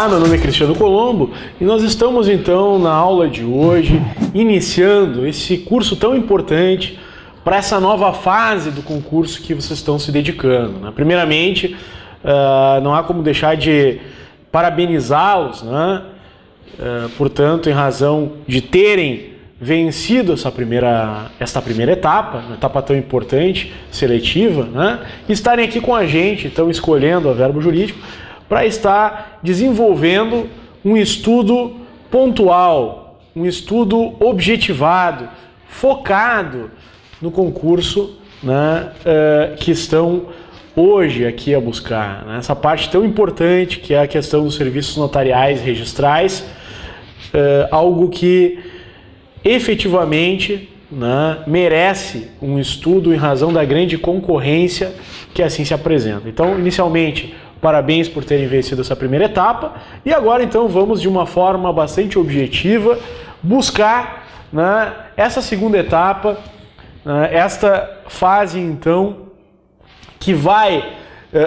Olá, meu nome é Cristiano Colombo e nós estamos então na aula de hoje iniciando esse curso tão importante para essa nova fase do concurso que vocês estão se dedicando, né? Primeiramente, não há como deixar de parabenizá-los, né? Portanto, em razão de terem vencido esta primeira etapa, uma etapa tão importante, seletiva, né? E estarem aqui com a gente, então escolhendo a Verbo Jurídico, para estar desenvolvendo um estudo pontual, um estudo objetivado, focado no concurso, né, que estão hoje aqui a buscar, né? Essa parte tão importante que é a questão dos serviços notariais registrais, algo que efetivamente, né, merece um estudo em razão da grande concorrência que assim se apresenta. Então, inicialmente, parabéns por terem vencido essa primeira etapa e agora então vamos de uma forma bastante objetiva buscar, né, essa segunda etapa, né, esta fase então que vai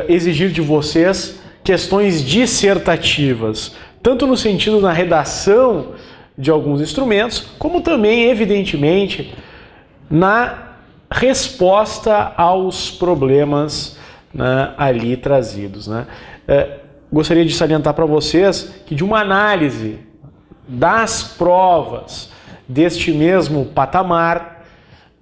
exigir de vocês questões dissertativas, tanto no sentido da redação de alguns instrumentos, como também, evidentemente, na resposta aos problemas, né, ali trazidos, né? Gostaria de salientar para vocês que de uma análise das provas deste mesmo patamar,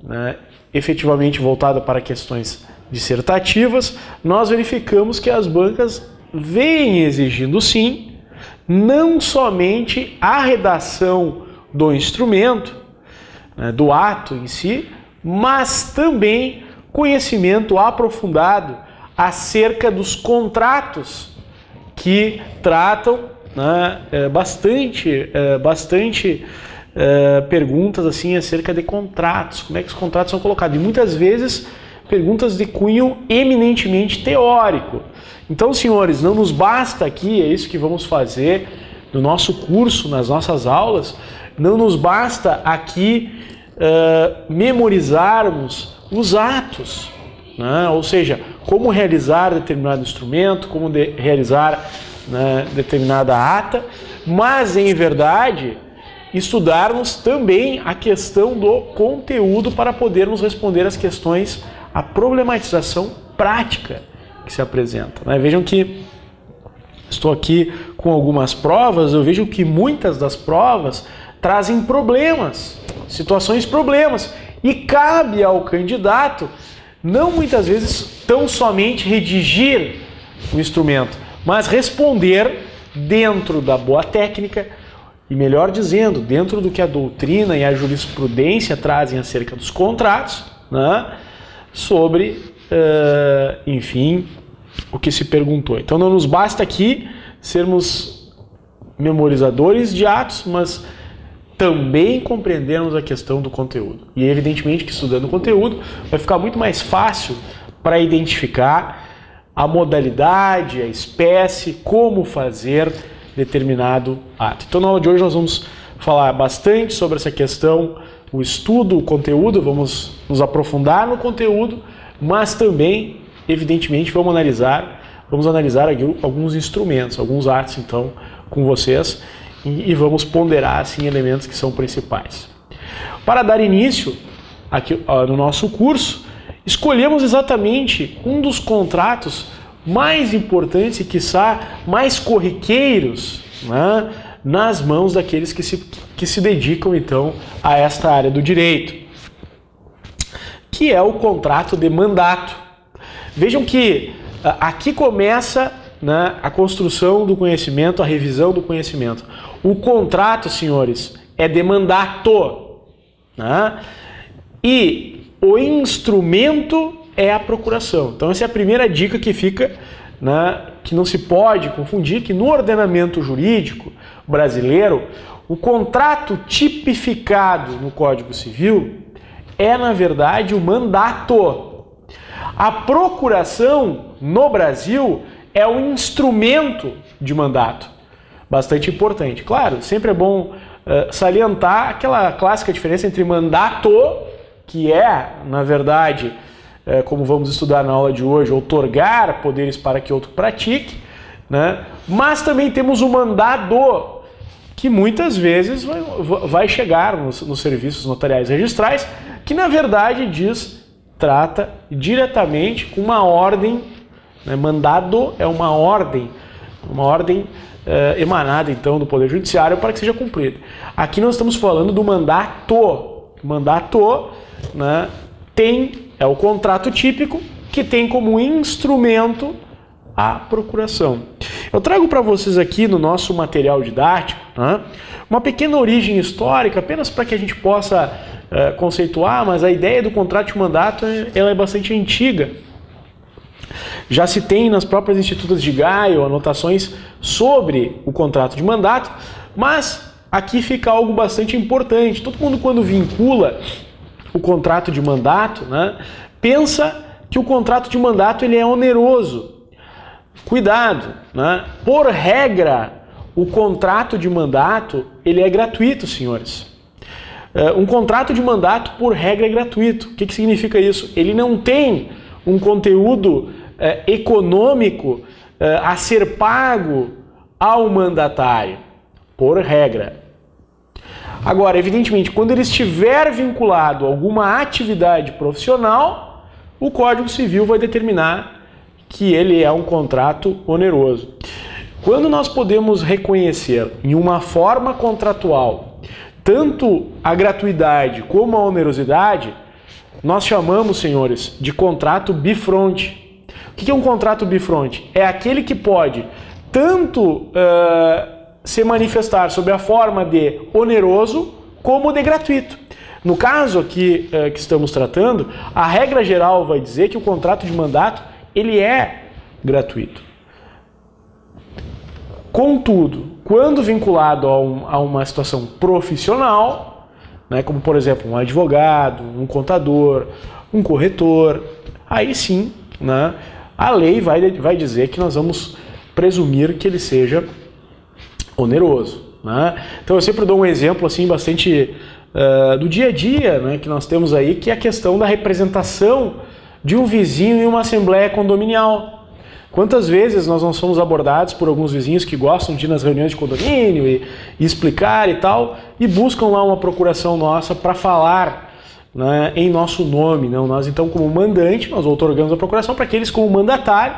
né, efetivamente voltada para questões dissertativas, nós verificamos que as bancas vêm exigindo sim, não somente a redação do instrumento, né, do ato em si, mas também conhecimento aprofundado acerca dos contratos que tratam, né, bastante perguntas assim acerca de contratos, como é que os contratos são colocados, e muitas vezes perguntas de cunho eminentemente teórico. Então, senhores, não nos basta aqui, é isso que vamos fazer no nosso curso, nas nossas aulas, não nos basta aqui memorizarmos os atos, né? Ou seja, como realizar determinado instrumento, como realizar, né, determinada ata, mas, em verdade, estudarmos também a questão do conteúdo para podermos responder as questões, a problematização prática que se apresenta, né? Vejam que estou aqui com algumas provas, eu vejo que muitas das provas trazem problemas, situações problemas, e cabe ao candidato não muitas vezes tão somente redigir o instrumento, mas responder dentro da boa técnica e, melhor dizendo, dentro do que a doutrina e a jurisprudência trazem acerca dos contratos, né, sobre, enfim, o que se perguntou. Então não nos basta aqui sermos memorizadores de atos, mas também compreendermos a questão do conteúdo. E evidentemente que estudando o conteúdo vai ficar muito mais fácil para identificar a modalidade, a espécie, como fazer determinado ato. Então na aula de hoje nós vamos falar bastante sobre essa questão, o estudo, o conteúdo, vamos nos aprofundar no conteúdo, mas também, evidentemente, vamos analisar aqui alguns instrumentos, alguns atos, então, com vocês, e vamos ponderar assim elementos que são principais. Para dar início aqui no nosso curso, escolhemos exatamente um dos contratos mais importantes e quiçá mais corriqueiros, né, nas mãos daqueles que se dedicam então a esta área do direito, que é o contrato de mandato. Vejam que aqui começa, né, a construção do conhecimento, a revisão do conhecimento. O contrato, senhores, é de mandato, né? E o instrumento é a procuração. Então essa é a primeira dica que fica, né, que não se pode confundir, que no ordenamento jurídico brasileiro, o contrato tipificado no Código Civil é, na verdade, o mandato. A procuração no Brasil é o instrumento de mandato. Bastante importante. Claro, sempre é bom salientar aquela clássica diferença entre mandato, que é, na verdade, como vamos estudar na aula de hoje, outorgar poderes para que outro pratique, né? Mas também temos o mandado, que muitas vezes vai chegar nos serviços notariais registrais, que na verdade trata diretamente com uma ordem, né? Mandado é uma ordem emanada então do Poder Judiciário para que seja cumprida. Aqui nós estamos falando do mandato. Mandato, né, é o contrato típico que tem como instrumento a procuração. Eu trago para vocês aqui no nosso material didático, né, uma pequena origem histórica, apenas para que a gente possa conceituar, mas a ideia do contrato de mandato ela é bastante antiga. Já se tem nas próprias institutas de Gaio anotações sobre o contrato de mandato, mas aqui fica algo bastante importante. Todo mundo, quando vincula o contrato de mandato, né, pensa que o contrato de mandato ele é oneroso. Cuidado, né? Por regra, o contrato de mandato ele é gratuito, senhores. Um contrato de mandato, por regra, é gratuito. O que significa isso? Ele não tem um conteúdo econômico a ser pago ao mandatário, por regra. Agora, evidentemente, quando ele estiver vinculado a alguma atividade profissional, o Código Civil vai determinar que ele é um contrato oneroso. Quando nós podemos reconhecer em uma forma contratual tanto a gratuidade como a onerosidade, nós chamamos, senhores, de contrato bifronte. O que é um contrato bifronte? É aquele que pode tanto se manifestar sob a forma de oneroso como de gratuito. No caso aqui que estamos tratando, a regra geral vai dizer que o contrato de mandato ele é gratuito. Contudo, quando vinculado a uma situação profissional, né, como por exemplo um advogado, um contador, um corretor, aí sim, né, a lei vai dizer que nós vamos presumir que ele seja oneroso, né? Então eu sempre dou um exemplo assim bastante do dia a dia, né, que nós temos aí, que é a questão da representação de um vizinho em uma assembleia condominial. Quantas vezes nós não somos abordados por alguns vizinhos que gostam de ir nas reuniões de condomínio e explicar e tal, e buscam lá uma procuração nossa para falar, né, em nosso nome, né? Nós então, como mandante, nós outorgamos a procuração para que eles, como mandatário,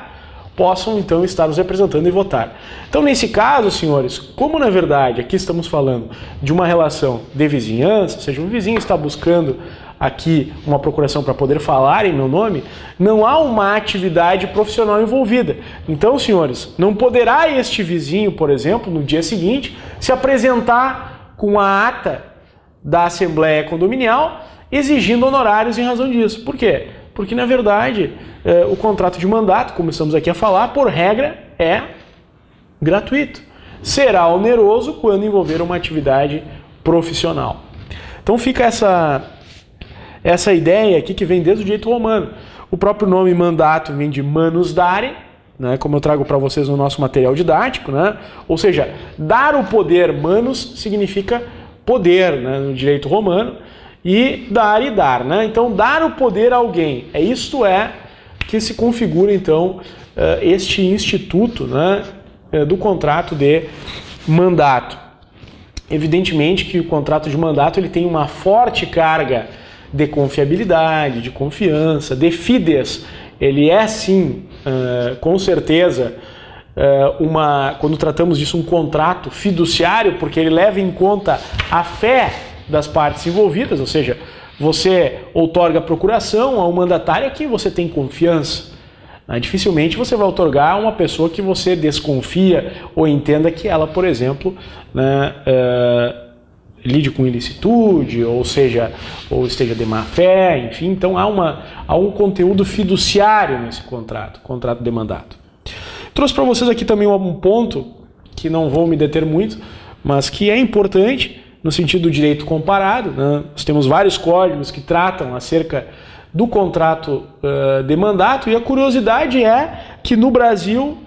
possam então estar nos representando e votar. Então, nesse caso, senhores, como na verdade aqui estamos falando de uma relação de vizinhança, ou seja, um vizinho está buscando aqui uma procuração para poder falar em meu nome, não há uma atividade profissional envolvida. Então, senhores, não poderá este vizinho, por exemplo, no dia seguinte, se apresentar com a ata da Assembleia Condominial exigindo honorários em razão disso. Por quê? Porque, na verdade, o contrato de mandato, como estamos aqui a falar, por regra, é gratuito. Será oneroso quando envolver uma atividade profissional. Então fica essa ideia aqui que vem desde o direito romano. O próprio nome mandato vem de manus dare, né, como eu trago para vocês no nosso material didático, né? Ou seja, dar o poder, manus significa poder, né, no direito romano, e dar, né? Então, dar o poder a alguém, isto é que se configura então este instituto, né, do contrato de mandato. Evidentemente que o contrato de mandato ele tem uma forte carga de confiabilidade, de confiança, de fides. Ele é sim, com certeza, quando tratamos disso, um contrato fiduciário, porque ele leva em conta a fé das partes envolvidas, ou seja, você outorga a procuração ao mandatário a quem você tem confiança. Dificilmente você vai outorgar a uma pessoa que você desconfia ou entenda que ela, por exemplo, né, lide com ilicitude, ou esteja de má fé, enfim. Então há um conteúdo fiduciário nesse contrato de mandato. Trouxe para vocês aqui também um ponto que não vou me deter muito, mas que é importante no sentido do direito comparado, né? Nós temos vários códigos que tratam acerca do contrato de mandato, e a curiosidade é que no Brasil,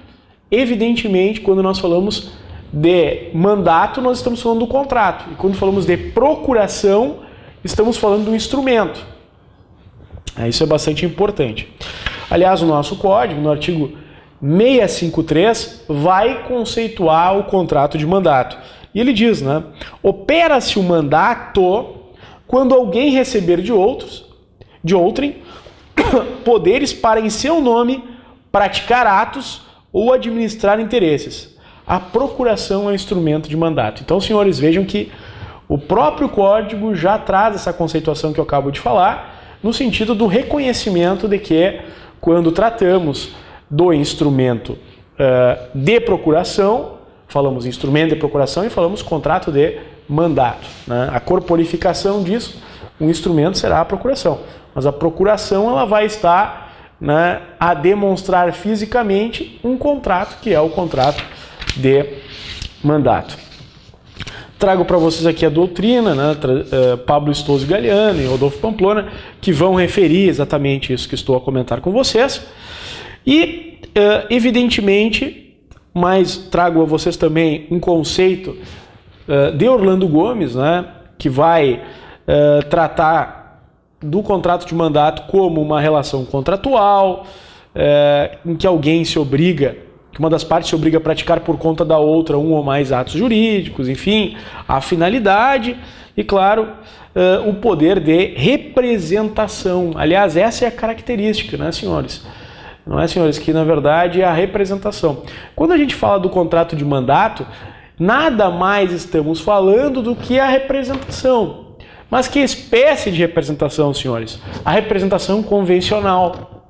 evidentemente, quando nós falamos de mandato, nós estamos falando do contrato, e quando falamos de procuração, estamos falando do instrumento. Isso é bastante importante. Aliás, o nosso código, no artigo 653 vai conceituar o contrato de mandato. E ele diz, né? Opera-se o mandato quando alguém receber de outrem, poderes para em seu nome praticar atos ou administrar interesses. A procuração é um instrumento de mandato. Então, senhores, vejam que o próprio Código já traz essa conceituação que eu acabo de falar, no sentido do reconhecimento de que, quando tratamos do instrumento de procuração, falamos instrumento de procuração e falamos contrato de mandato, né? A corporificação disso, o instrumento será a procuração, mas a procuração ela vai estar, né, a demonstrar fisicamente um contrato, que é o contrato de mandato. Trago para vocês aqui a doutrina, né, Pablo Stolz Galiano e Rodolfo Pamplona, que vão referir exatamente isso que estou a comentar com vocês. E, evidentemente, mas trago a vocês também um conceito de Orlando Gomes, né, que vai tratar do contrato de mandato como uma relação contratual, em que alguém se obriga, que uma das partes se obriga a praticar por conta da outra um ou mais atos jurídicos, enfim, a finalidade e, claro, o poder de representação. Aliás, essa é a característica, né, senhores? Não é, senhores, que na verdade é a representação. Quando a gente fala do contrato de mandato, nada mais estamos falando do que a representação. Mas que espécie de representação, senhores? A representação convencional.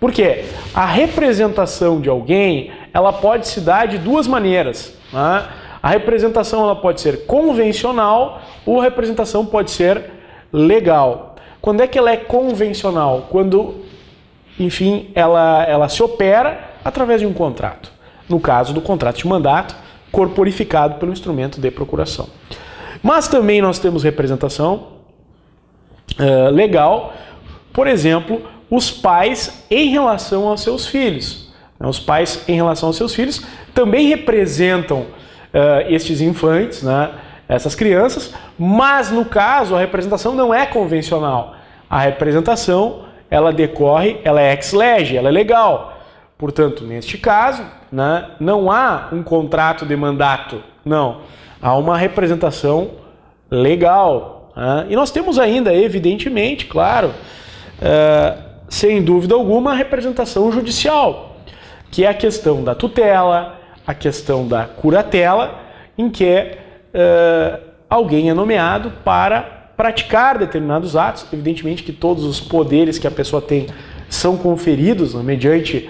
Por quê? A representação de alguém, ela pode se dar de duas maneiras, né? A representação ela pode ser convencional ou a representação pode ser legal. Quando é que ela é convencional? Quando, enfim, ela se opera através de um contrato. No caso do contrato de mandato, corporificado pelo instrumento de procuração. Mas também nós temos representação legal, por exemplo, os pais em relação aos seus filhos. Os pais em relação aos seus filhos também representam estes infantes, né, essas crianças, mas no caso a representação não é convencional. A representação ela decorre, ela é ex lege, ela é legal. Portanto, neste caso, né, não há um contrato de mandato, não. Há uma representação legal. Né? E nós temos ainda, evidentemente, claro, sem dúvida alguma, a representação judicial, que é a questão da tutela, a questão da curatela, em que alguém é nomeado para praticar determinados atos. Evidentemente que todos os poderes que a pessoa tem são conferidos, né, mediante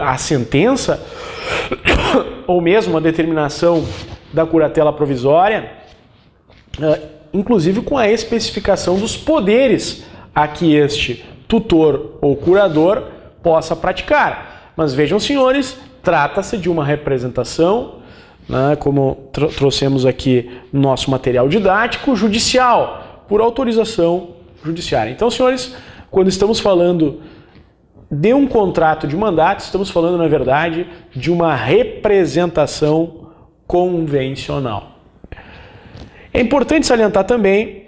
a sentença ou mesmo a determinação da curatela provisória, inclusive com a especificação dos poderes a que este tutor ou curador possa praticar. Mas vejam, senhores, trata-se de uma representação, né, como trouxemos aqui no nosso material didático, judicial, por autorização judiciária. Então, senhores, quando estamos falando de um contrato de mandato, estamos falando, na verdade, de uma representação convencional. É importante salientar também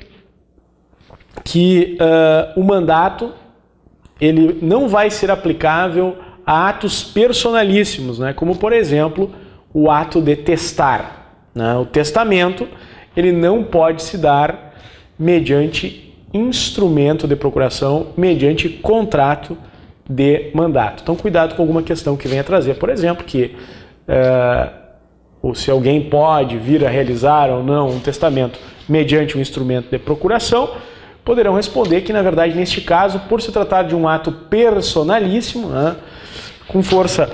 que o mandato ele não vai ser aplicável a atos personalíssimos, né? Como, por exemplo, o ato de testar. Né? O testamento ele não pode se dar mediante instrumento de procuração, mediante contrato de mandato. Então, cuidado com alguma questão que venha trazer, por exemplo, que se alguém pode vir a realizar ou não um testamento mediante um instrumento de procuração, poderão responder que, na verdade, neste caso, por se tratar de um ato personalíssimo, né, com força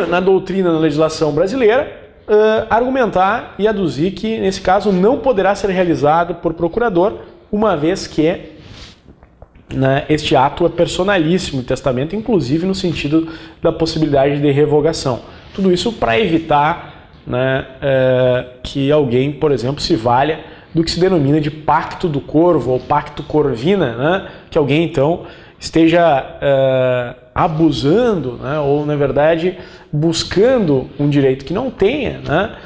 na doutrina, na legislação brasileira, argumentar e aduzir que, nesse caso, não poderá ser realizado por procurador, uma vez que, né, este ato é personalíssimo, o testamento, inclusive no sentido da possibilidade de revogação. Tudo isso para evitar, né, que alguém, por exemplo, se valha do que se denomina de pacto do corvo ou pacto corvina, né, que alguém, então, esteja abusando, né, ou, na verdade, buscando um direito que não tenha, né,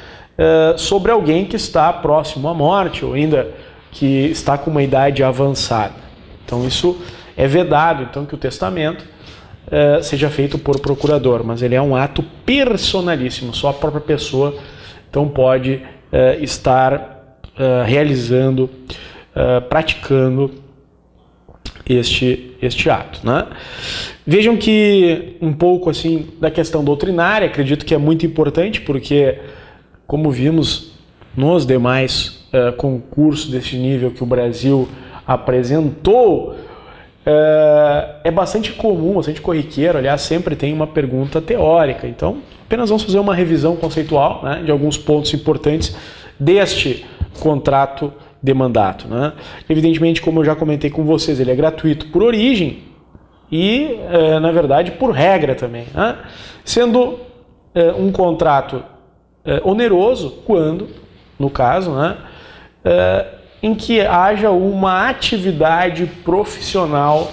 sobre alguém que está próximo à morte ou ainda que está com uma idade avançada. Então, isso é vedado, então, que o testamento seja feito por procurador, mas ele é um ato personalíssimo, só a própria pessoa então pode estar realizando, praticando este ato, né? Vejam que um pouco assim da questão doutrinária, acredito que é muito importante, porque como vimos nos demais concursos desse nível que o Brasil apresentou, é bastante comum, bastante corriqueiro, aliás, sempre tem uma pergunta teórica. Então, apenas vamos fazer uma revisão conceitual, né, de alguns pontos importantes deste contrato de mandato, né? Evidentemente, como eu já comentei com vocês, ele é gratuito por origem e, na verdade, por regra também, né? Sendo um contrato oneroso quando, no caso, né, em que haja uma atividade profissional,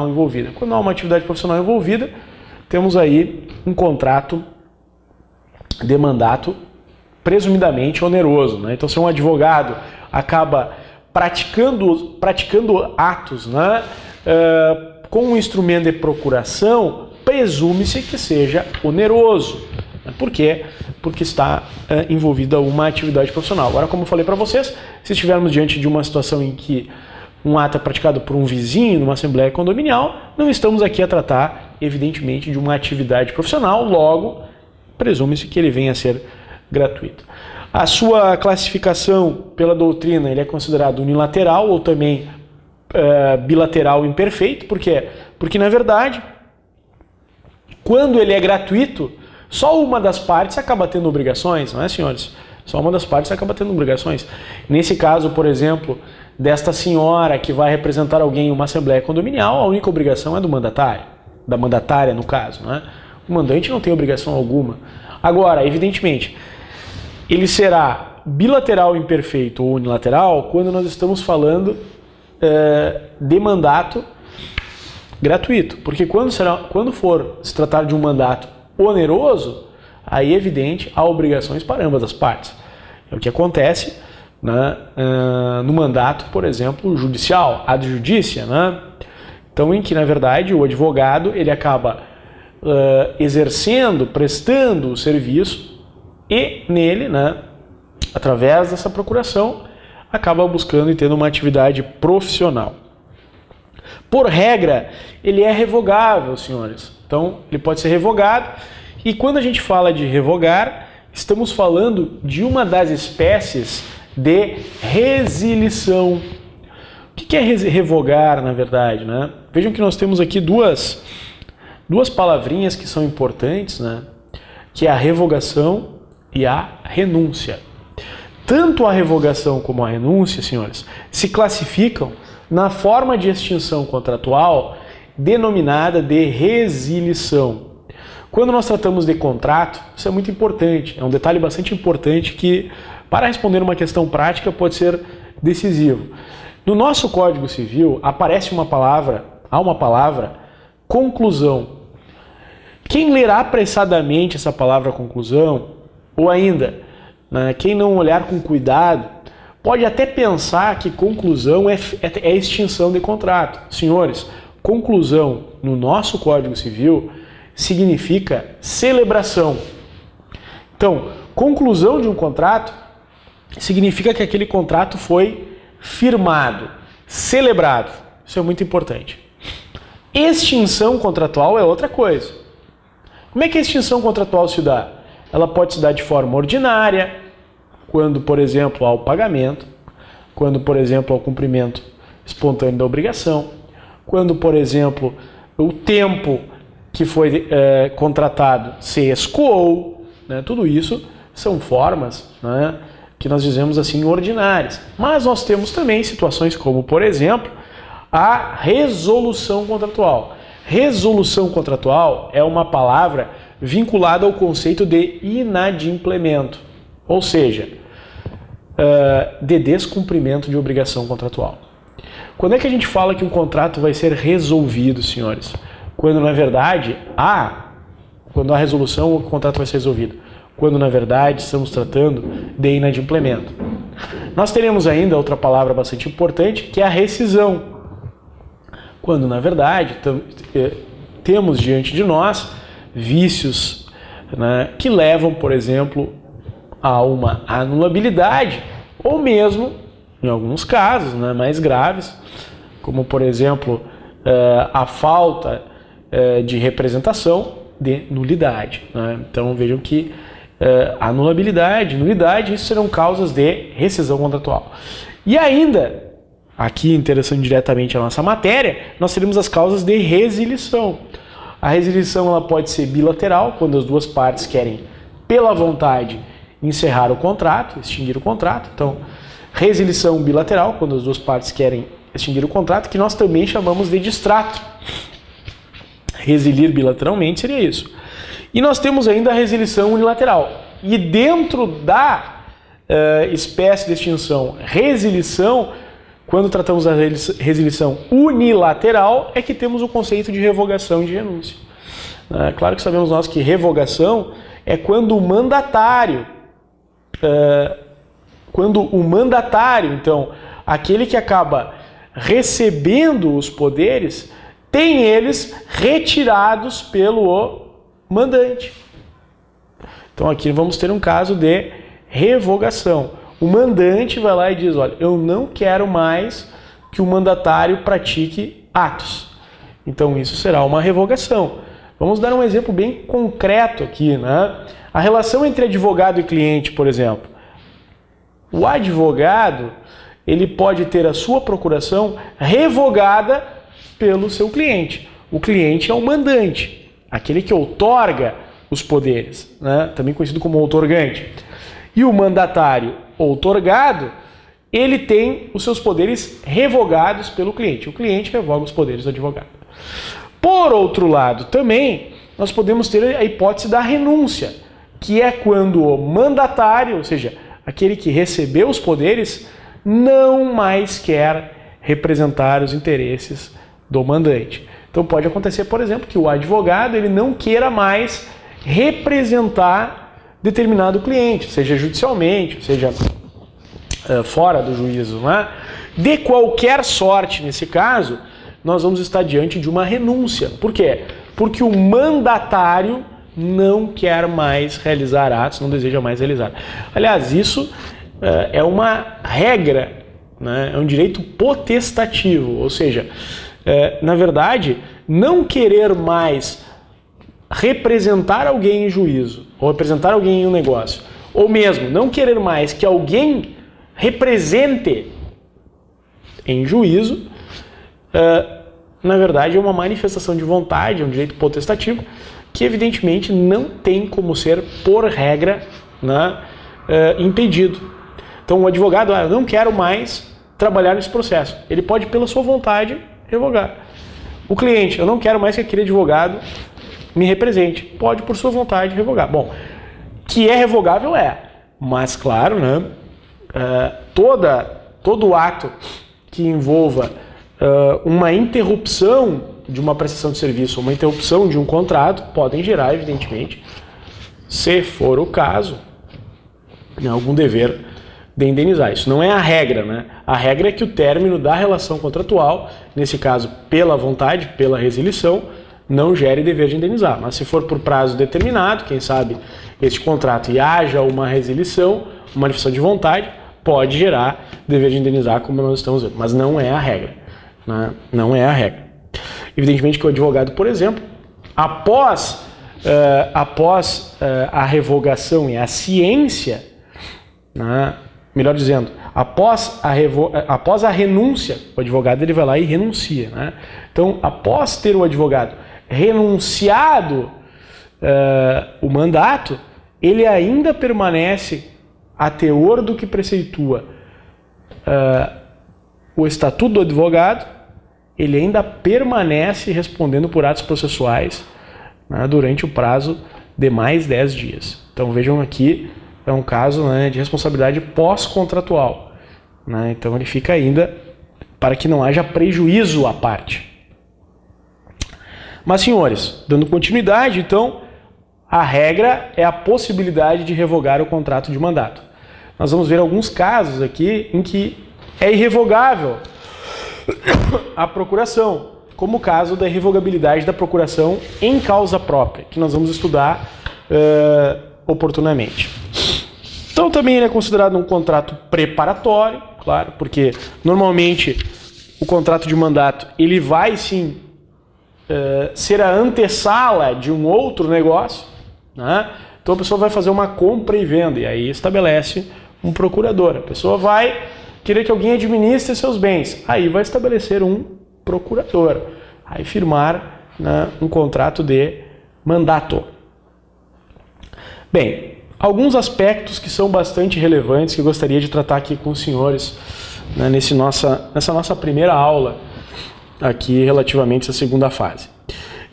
envolvida. Quando há uma atividade profissional envolvida, temos aí um contrato de mandato presumidamente oneroso, né? Então, se um advogado acaba praticando atos, né, com um instrumento de procuração, presume-se que seja oneroso. Por quê? Porque está envolvida uma atividade profissional. Agora, como eu falei para vocês, se estivermos diante de uma situação em que um ato é praticado por um vizinho numa assembleia condominial, não estamos aqui a tratar, evidentemente, de uma atividade profissional, logo, presume-se que ele venha a ser gratuito. A sua classificação pela doutrina, ele é considerado unilateral ou também bilateral imperfeito. Por quê? Porque, na verdade, quando ele é gratuito, só uma das partes acaba tendo obrigações, não é, senhores? Só uma das partes acaba tendo obrigações. Nesse caso, por exemplo, desta senhora que vai representar alguém em uma assembleia condominial, a única obrigação é do mandatário, da mandatária no caso, né? O mandante não tem obrigação alguma. Agora, evidentemente, ele será bilateral imperfeito ou unilateral quando nós estamos falando de mandato gratuito. Porque quando for se tratar de um mandato oneroso, aí é evidente, há obrigações para ambas as partes. É o que acontece, né, no mandato, por exemplo, judicial, ad judicia, né? Então, em que, na verdade, o advogado ele acaba exercendo, prestando o serviço e nele, né, através dessa procuração, acaba buscando e tendo uma atividade profissional. Por regra, ele é revogável, senhores. Então, ele pode ser revogado. E quando a gente fala de revogar, estamos falando de uma das espécies de resilição. O que é revogar, na verdade, né? Vejam que nós temos aqui duas palavrinhas que são importantes, né? Que é a revogação e a renúncia. Tanto a revogação como a renúncia, senhores, se classificam na forma de extinção contratual denominada de resilição. Quando nós tratamos de contrato, isso é muito importante, é um detalhe bastante importante que, para responder uma questão prática, pode ser decisivo. No nosso Código Civil aparece há uma palavra conclusão. Quem ler apressadamente essa palavra conclusão, ou ainda, né, quem não olhar com cuidado, pode até pensar que conclusão é extinção de contrato. Senhores, conclusão no nosso Código Civil significa celebração. Então, conclusão de um contrato significa que aquele contrato foi firmado, celebrado. Isso é muito importante. Extinção contratual é outra coisa. Como é que a extinção contratual se dá? Ela pode se dar de forma ordinária, quando, por exemplo, há o pagamento, quando, por exemplo, há o cumprimento espontâneo da obrigação, quando, por exemplo, o tempo que foi contratado se escoou, né? Tudo isso são formas, né, que nós dizemos assim ordinárias. Mas nós temos também situações como, por exemplo, a resolução contratual. Resolução contratual é uma palavra vinculada ao conceito de inadimplemento, ou seja, de descumprimento de obrigação contratual. Quando é que a gente fala que um contrato vai ser resolvido, senhores? Quando, na verdade, quando há resolução, o contrato vai ser resolvido. Quando, na verdade, estamos tratando de inadimplemento. Nós teremos ainda outra palavra bastante importante, que é a rescisão. quando na verdade temos diante de nós vícios, né, que levam, por exemplo, a uma anulabilidade, ou mesmo, em alguns casos, né, mais graves, como por exemplo a falta de representação de nulidade, né? Então vejam que anulabilidade, nulidade, isso serão causas de rescisão contratual. E ainda, aqui interessando diretamente a nossa matéria, nós teremos as causas de resilição. A resilição ela pode ser bilateral, quando as duas partes querem, pela vontade, encerrar o contrato, extinguir o contrato. Então, resilição bilateral, quando as duas partes querem extinguir o contrato, que nós também chamamos de distrato. Resilir bilateralmente seria isso. E nós temos ainda a resilição unilateral. E dentro da espécie de extinção resilição, quando tratamos da resilição unilateral, é que temos o conceito de revogação e de renúncia. Claro que sabemos nós que revogação é quando o mandatário, então, aquele que acaba recebendo os poderes, tem eles retirados pelo mandante. Então aqui vamos ter um caso de revogação. O mandante vai lá e diz, olha, eu não quero mais que o mandatário pratique atos. Então isso será uma revogação. Vamos dar um exemplo bem concreto aqui, né? A relação entre advogado e cliente, por exemplo. O advogado, ele pode ter a sua procuração revogada pelo seu cliente. O cliente é o mandante, aquele que outorga os poderes, né? Também conhecido como outorgante. E o mandatário outorgado, ele tem os seus poderes revogados pelo cliente. O cliente revoga os poderes do advogado. Por outro lado, também, nós podemos ter a hipótese da renúncia, que é quando o mandatário, ou seja, aquele que recebeu os poderes, não mais quer representar os interesses do mandante. Então pode acontecer, por exemplo, que o advogado ele não queira mais representar determinado cliente, seja judicialmente, seja fora do juízo, né? De qualquer sorte, nesse caso, nós vamos estar diante de uma renúncia. Por quê? Porque o mandatário não quer mais realizar atos, não deseja mais realizar. Aliás, isso é uma regra, né? É um direito potestativo, ou seja, na verdade, não querer mais representar alguém em juízo, ou representar alguém em um negócio, ou mesmo não querer mais que alguém represente em juízo, na verdade é uma manifestação de vontade, é um direito potestativo, que evidentemente não tem como ser, por regra, né, impedido. Então o advogado, eu não quero mais trabalhar nesse processo. Ele pode, pela sua vontade, revogar. O cliente, eu não quero mais que aquele advogado me represente. Pode, por sua vontade, revogar. Bom, que é revogável mas claro, né, todo ato que envolva uma interrupção de uma prestação de serviço, uma interrupção de um contrato, podem gerar, evidentemente, se for o caso, algum dever de indenizar. Isso não é a regra, né? A regra é que o término da relação contratual, nesse caso pela vontade, pela resilição, não gere dever de indenizar. Mas se for por prazo determinado, quem sabe este contrato e haja uma resilição, uma manifestação de vontade, pode gerar dever de indenizar, como nós estamos vendo. Mas não é a regra, né? Não é a regra. Evidentemente que o advogado, por exemplo, após a revogação e a ciência, né? Melhor dizendo, após a renúncia, o advogado ele vai lá e renuncia, né? Então, após ter o advogado renunciado o mandato, ele ainda permanece a teor do que preceitua o estatuto do advogado, ele ainda permanece respondendo por atos processuais, né, durante o prazo de mais 10 dias. Então vejam aqui, é um caso, né, de responsabilidade pós-contratual, né? Então ele fica ainda para que não haja prejuízo à parte. Mas, senhores, dando continuidade, então, a regra é a possibilidade de revogar o contrato de mandato. Nós vamos ver alguns casos aqui em que é irrevogável a procuração. como o caso da revogabilidade da procuração em causa própria, que nós vamos estudar oportunamente. Então também ele é considerado um contrato preparatório, claro, porque normalmente o contrato de mandato ele vai sim ser a antessala de um outro negócio, né? Então a pessoa vai fazer uma compra e venda e aí estabelece um procurador. A pessoa vai querer que alguém administre seus bens, aí vai estabelecer um procurador, aí firmar, né, um contrato de mandato. Bem, alguns aspectos que são bastante relevantes que eu gostaria de tratar aqui com os senhores, né, nessa nossa primeira aula aqui relativamente à segunda fase.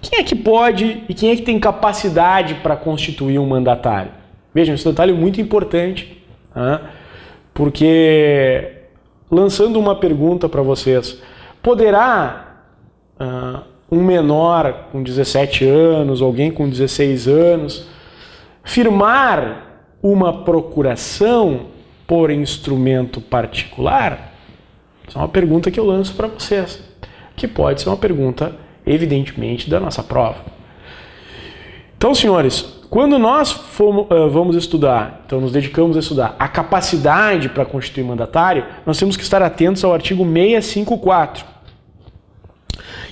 Quem é que pode e quem é que tem capacidade para constituir um mandatário? Vejam, esse detalhe é muito importante, né, porque lançando uma pergunta para vocês, poderá um menor com 17 anos, alguém com 16 anos, firmar uma procuração por instrumento particular? Essa é uma pergunta que eu lanço para vocês, que pode ser uma pergunta, evidentemente, da nossa prova. Então, senhores, quando nós vamos estudar, então nos dedicamos a estudar a capacidade para constituir mandatário, nós temos que estar atentos ao artigo 654.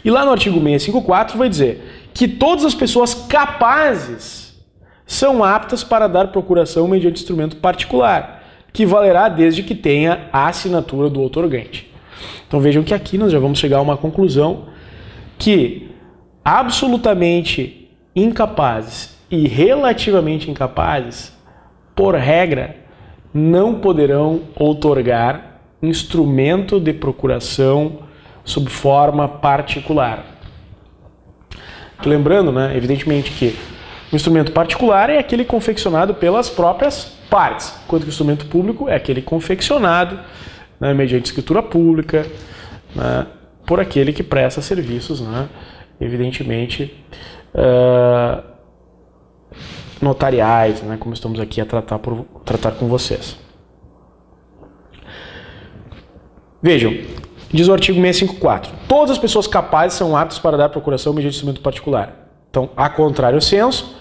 E lá no artigo 654 vai dizer que todas as pessoas capazes são aptas para dar procuração mediante instrumento particular, que valerá desde que tenha a assinatura do outorgante. Então vejam que aqui nós já vamos chegar a uma conclusão que absolutamente incapazes e relativamente incapazes, por regra, não poderão outorgar instrumento de procuração sob forma particular. Lembrando, né, evidentemente que o instrumento particular é aquele confeccionado pelas próprias partes, enquanto que o instrumento público é aquele confeccionado, né, mediante escritura pública, né, por aquele que presta serviços, né, evidentemente, notariais, né, como estamos aqui a tratar com vocês. Vejam, diz o artigo 654, todas as pessoas capazes são aptas para dar procuração mediante instrumento particular. Então, a contrário senso,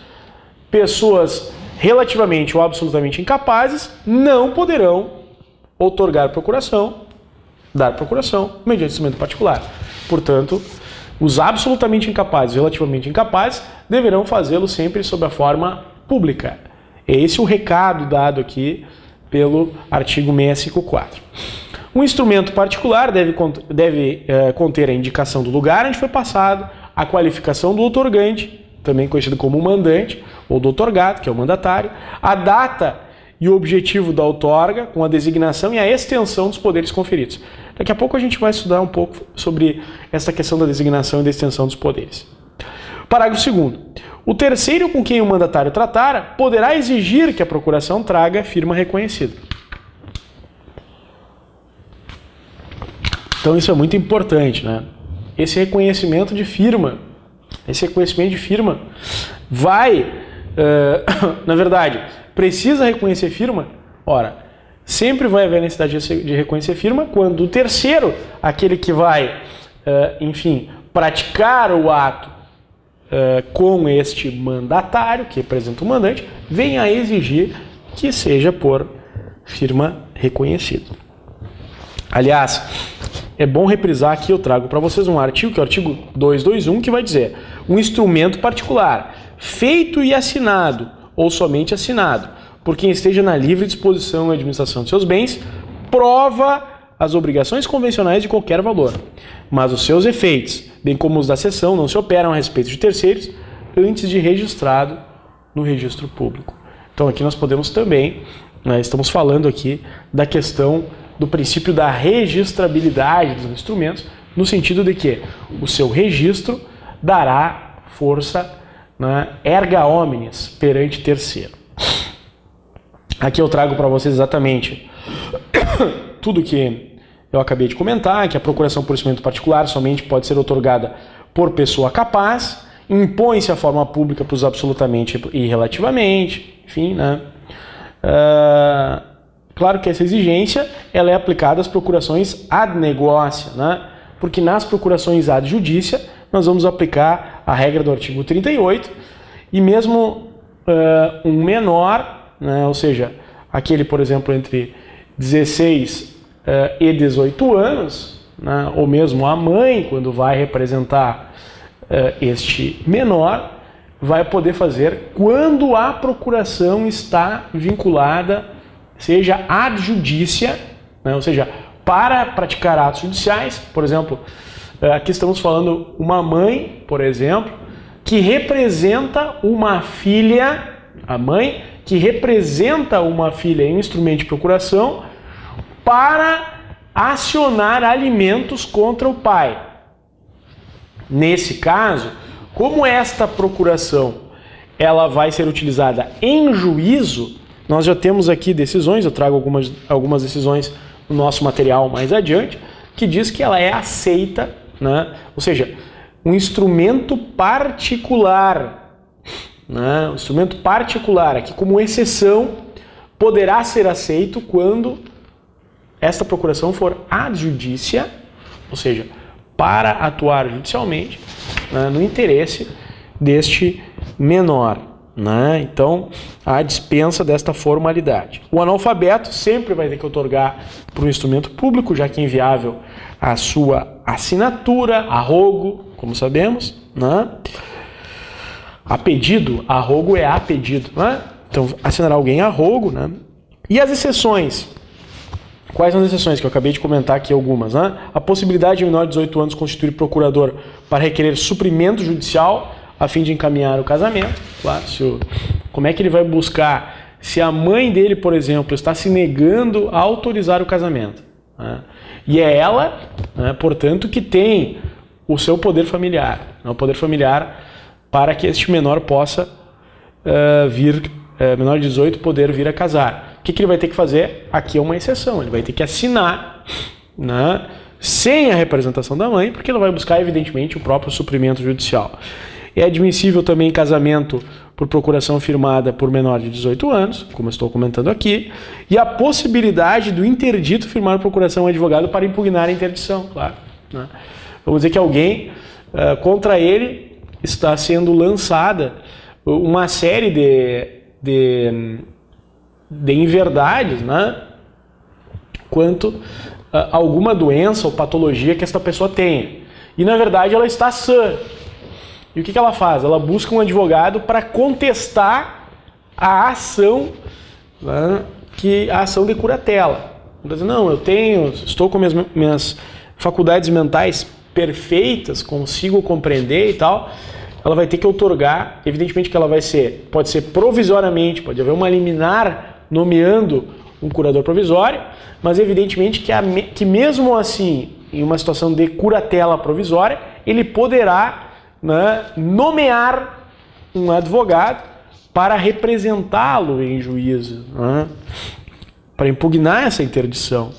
pessoas relativamente ou absolutamente incapazes não poderão outorgar procuração, dar procuração mediante instrumento particular. Portanto, os absolutamente incapazes e relativamente incapazes deverão fazê-lo sempre sob a forma pública. Esse é o recado dado aqui pelo artigo 654. Um instrumento particular deve conter a indicação do lugar onde foi passado, a qualificação do outorgante, também conhecido como mandante, ou do outorgado, que é o mandatário, a data e o objetivo da outorga, com a designação e a extensão dos poderes conferidos. Daqui a pouco a gente vai estudar um pouco sobre essa questão da designação e da extensão dos poderes. Parágrafo 2º. O terceiro com quem o mandatário tratar poderá exigir que a procuração traga firma reconhecida. Então isso é muito importante, né? Esse reconhecimento de firma vai, na verdade, precisa reconhecer firma? Ora, sempre vai haver necessidade de reconhecer firma quando o terceiro, aquele que vai, enfim, praticar o ato com este mandatário, que representa o mandante, venha a exigir que seja por firma reconhecida. Aliás, é bom reprisar aqui, eu trago para vocês um artigo, que é o artigo 221, que vai dizer: um instrumento particular, feito e assinado, ou somente assinado, por quem esteja na livre disposição e administração de seus bens, prova as obrigações convencionais de qualquer valor, mas os seus efeitos, bem como os da cessão, não se operam a respeito de terceiros antes de registrado no registro público. Então aqui nós podemos também, né, estamos falando aqui da questão do princípio da registrabilidade dos instrumentos, no sentido de que o seu registro dará força, né, erga omnes perante terceiro. Aqui eu trago para vocês exatamente tudo que eu acabei de comentar, que a procuração por instrumento particular somente pode ser outorgada por pessoa capaz, impõe-se a forma pública para os absolutamente e relativamente, enfim, né? Claro que essa exigência ela é aplicada às procurações ad negócio, né? porque nas procurações ad judicia nós vamos aplicar a regra do artigo 38 e mesmo um menor, né, ou seja, aquele, por exemplo, entre 16 e 18 anos, né, ou mesmo a mãe, quando vai representar este menor, vai poder fazer quando a procuração está vinculada, seja ad judicia, né, ou seja, para praticar atos judiciais. Por exemplo, aqui estamos falando uma mãe, por exemplo, que representa uma filha, a mãe que representa uma filha em instrumento de procuração para acionar alimentos contra o pai. Nesse caso, como esta procuração ela vai ser utilizada em juízo, nós já temos aqui decisões, eu trago algumas decisões no nosso material mais adiante, que diz que ela é aceita, né? Ou seja, um instrumento particular, né? Um instrumento particular, aqui como exceção, poderá ser aceito quando esta procuração for ad judicia, ou seja, para atuar judicialmente, né, no interesse deste menor, né? Então, a dispensa desta formalidade. O analfabeto sempre vai ter que otorgar para o instrumento público, já que é inviável a sua assinatura, a rogo, como sabemos, né? A pedido, a rogo é a pedido, né? Então, assinar alguém a rogo, né? E as exceções? Quais são as exceções que eu acabei de comentar aqui algumas, né? A possibilidade de menor de 18 anos constituir procurador para requerer suprimento judicial a fim de encaminhar o casamento. Claro, como é que ele vai buscar se a mãe dele, por exemplo, está se negando a autorizar o casamento, né? E é ela, né, portanto, que tem o seu poder familiar, né, o poder familiar para que este menor possa menor de 18, poder vir a casar. O que ele vai ter que fazer? Aqui é uma exceção, ele vai ter que assinar, né, sem a representação da mãe, porque ele vai buscar, evidentemente, o próprio suprimento judicial. É admissível também casamento por procuração firmada por menor de 18 anos, como eu estou comentando aqui, e a possibilidade do interdito firmar procuração ao advogado para impugnar a interdição, claro, né? Vamos dizer que alguém, contra ele, está sendo lançada uma série de inverdades, né, quanto a alguma doença ou patologia que esta pessoa tenha. E, na verdade, ela está sã. E o que ela faz? Ela busca um advogado para contestar a ação, né, a ação de curatela. Ela diz, não, estou com minhas faculdades mentais perfeitas, consigo compreender e tal. Ela vai ter que outorgar, evidentemente que ela pode ser provisoriamente, pode haver uma liminar nomeando um curador provisório, mas evidentemente que mesmo assim, em uma situação de curatela provisória, ele poderá, né, nomear um advogado para representá-lo em juízo, né, para impugnar essa interdição.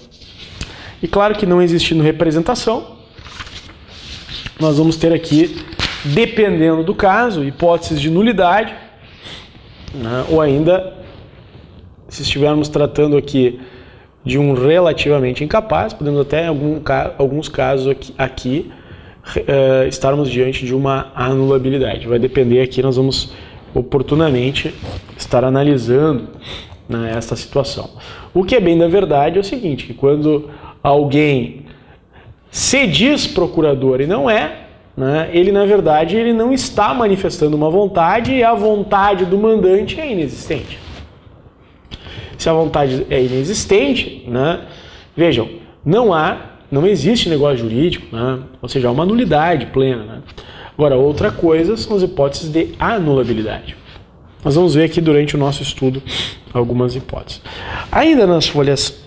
E claro que não existindo representação, nós vamos ter aqui, dependendo do caso, hipóteses de nulidade, né, ou ainda, se estivermos tratando aqui de um relativamente incapaz, podemos até, em alguns casos aqui estarmos diante de uma anulabilidade. Vai depender aqui, nós vamos oportunamente estar analisando, né, esta situação. O que é bem da verdade é o seguinte, que quando alguém se diz procurador e não é, né, ele na verdade ele não está manifestando uma vontade e a vontade do mandante é inexistente. Se a vontade é inexistente, né, vejam, não existe negócio jurídico, né, ou seja, há uma nulidade plena, né. Agora, outra coisa são as hipóteses de anulabilidade. Nós vamos ver aqui durante o nosso estudo algumas hipóteses. Ainda nas folhas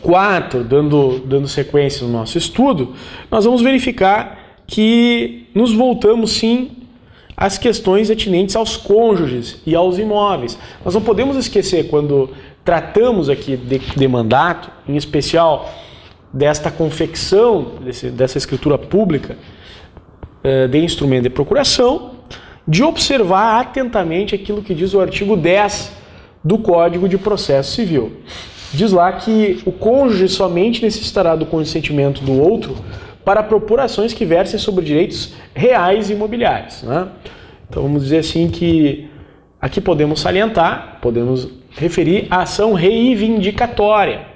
4, dando sequência no nosso estudo, nós vamos verificar que nos voltamos sim às questões atinentes aos cônjuges e aos imóveis. Nós não podemos esquecer, quando tratamos aqui de mandato, em especial desta confecção, dessa escritura pública de instrumento de procuração, de observar atentamente aquilo que diz o artigo 10 do Código de Processo Civil. Diz lá que o cônjuge somente necessitará do consentimento do outro para propor ações que versem sobre direitos reais e imobiliários, né? Então vamos dizer assim que aqui podemos salientar, podemos referir a ação reivindicatória,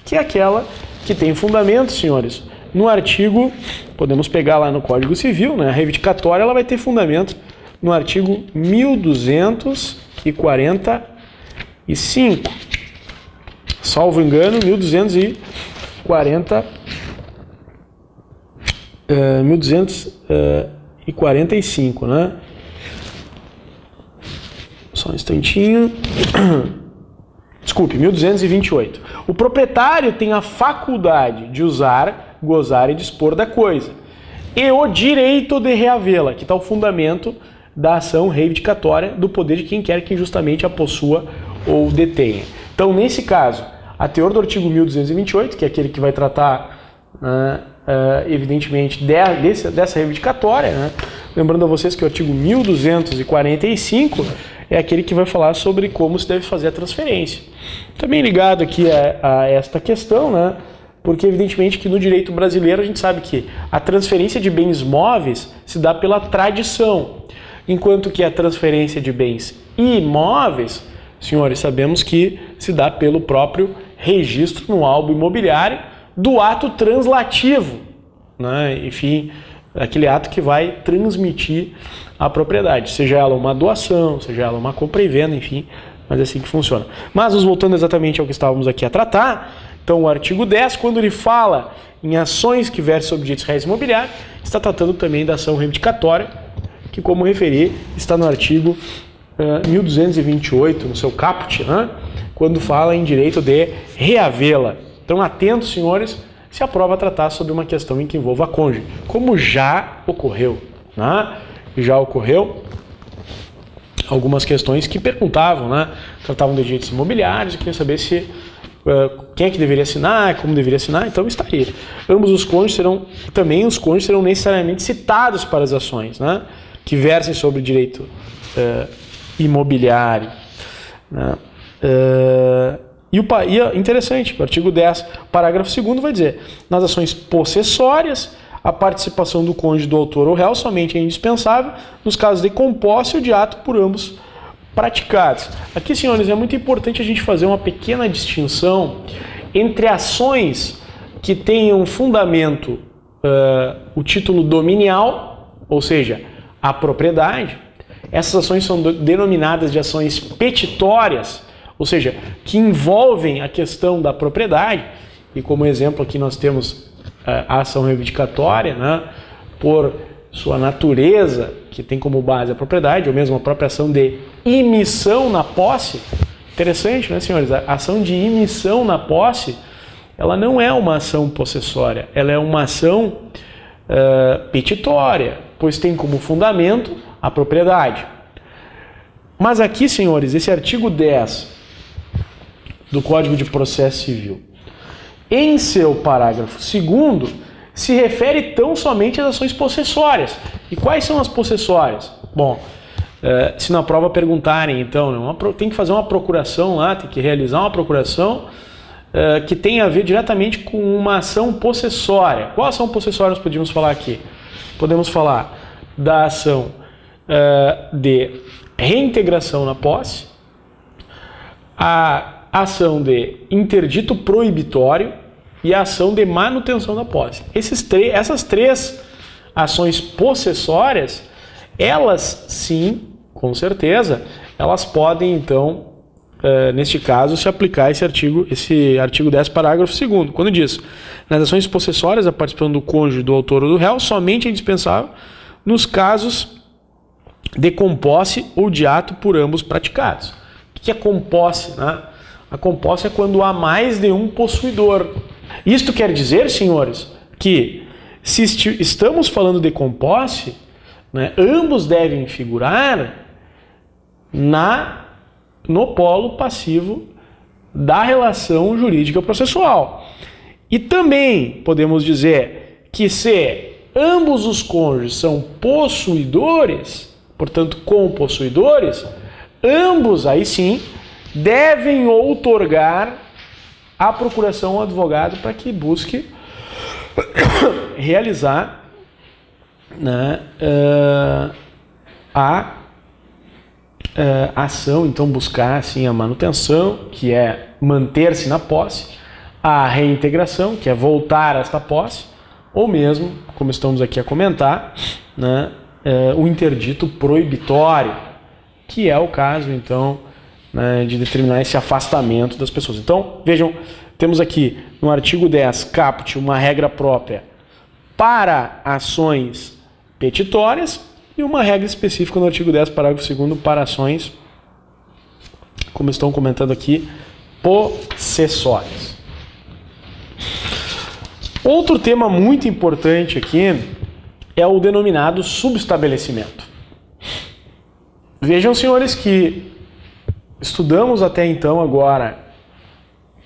que é aquela que tem fundamento, senhores, no artigo, podemos pegar lá no Código Civil, né? A reivindicatória ela vai ter fundamento no artigo 1245, salvo engano, 1245, né? Só um instantinho. Desculpe, 1228. O proprietário tem a faculdade de usar, gozar e dispor da coisa, e o direito de reavê-la, que está o fundamento da ação reivindicatória do poder de quem quer que injustamente a possua ou detenha. Então, nesse caso, a teor do artigo 1228, que é aquele que vai tratar, evidentemente, dessa reivindicatória, né? Lembrando a vocês que o artigo 1245 é aquele que vai falar sobre como se deve fazer a transferência. Também ligado aqui a esta questão, né? Porque evidentemente que no direito brasileiro a gente sabe que a transferência de bens móveis se dá pela tradição, enquanto que a transferência de bens imóveis, senhores, sabemos que se dá pelo próprio registro no álbum imobiliário do ato translativo, né? Enfim, aquele ato que vai transmitir a propriedade, seja ela uma doação, seja ela uma compra e venda, enfim, mas é assim que funciona. Mas nos voltando exatamente ao que estávamos aqui a tratar, então o artigo 10, quando ele fala em ações que versem sobre direitos reais imobiliários, está tratando também da ação reivindicatória, que, como referi, está no artigo 1228, no seu caput, né? Quando fala em direito de reavê-la. Então, atentos, senhores, se a prova tratar sobre uma questão em que envolva a cônjuge, como já ocorreu, né? Já ocorreu algumas questões que perguntavam, né? Tratavam de direitos imobiliários e queriam saber se quem é que deveria assinar, como deveria assinar, então está aí. Ambos os cônjuges serão necessariamente citados para as ações, né? Que versem sobre direito imobiliário, né? E é interessante, o artigo 10, parágrafo 2º vai dizer: nas ações possessórias, a participação do cônjuge, do autor ou réu somente é indispensável nos casos de compóssio de ato por ambos praticados. Aqui, senhores, é muito importante a gente fazer uma pequena distinção entre ações que tenham fundamento o título dominial, ou seja, a propriedade. Essas ações são denominadas de ações petitórias, ou seja, que envolvem a questão da propriedade, e como exemplo aqui nós temos a ação reivindicatória, né, por sua natureza, que tem como base a propriedade, ou mesmo a própria ação de imissão na posse. Interessante, né, senhores? A ação de imissão na posse, ela não é uma ação possessória, ela é uma ação petitória, pois tem como fundamento a propriedade. Mas aqui, senhores, esse artigo 10 do Código de Processo Civil, em seu parágrafo 2º, se refere tão somente às ações possessórias. E quais são as possessórias? Bom, se na prova perguntarem, então, tem que fazer uma procuração lá, tem que realizar uma procuração que tem a ver diretamente com uma ação possessória. Qual ação possessória nós podemos falar aqui? Podemos falar da ação de reintegração na posse, a ação de interdito proibitório e a ação de manutenção da posse. Essas três ações possessórias, elas sim, com certeza, elas podem então, neste caso, se aplicar esse artigo 10, parágrafo 2º, quando diz: nas ações possessórias, a participação do cônjuge, do autor ou do réu somente é indispensável nos casos de composse ou de ato por ambos praticados. O que é composse, né? A composse é quando há mais de um possuidor. Isto quer dizer, senhores, que se estamos falando de composse, né, ambos devem figurar no polo passivo da relação jurídica processual. E também podemos dizer que se ambos os cônjuges são possuidores, portanto compossuidores, ambos aí sim devem outorgar a procuração ao advogado para que busque realizar, né, a ação, então buscar assim, a manutenção, que é manter-se na posse, a reintegração, que é voltar a esta posse, ou mesmo, como estamos aqui a comentar, né, o interdito proibitório, que é o caso, então, né, de determinar esse afastamento das pessoas. Então, vejam, temos aqui no artigo 10, caput, uma regra própria para ações petitórias e uma regra específica no artigo 10, parágrafo 2º, para ações, como estão comentando aqui, possessórias. Outro tema muito importante aqui é o denominado subestabelecimento. Vejam, senhores, que estudamos até então agora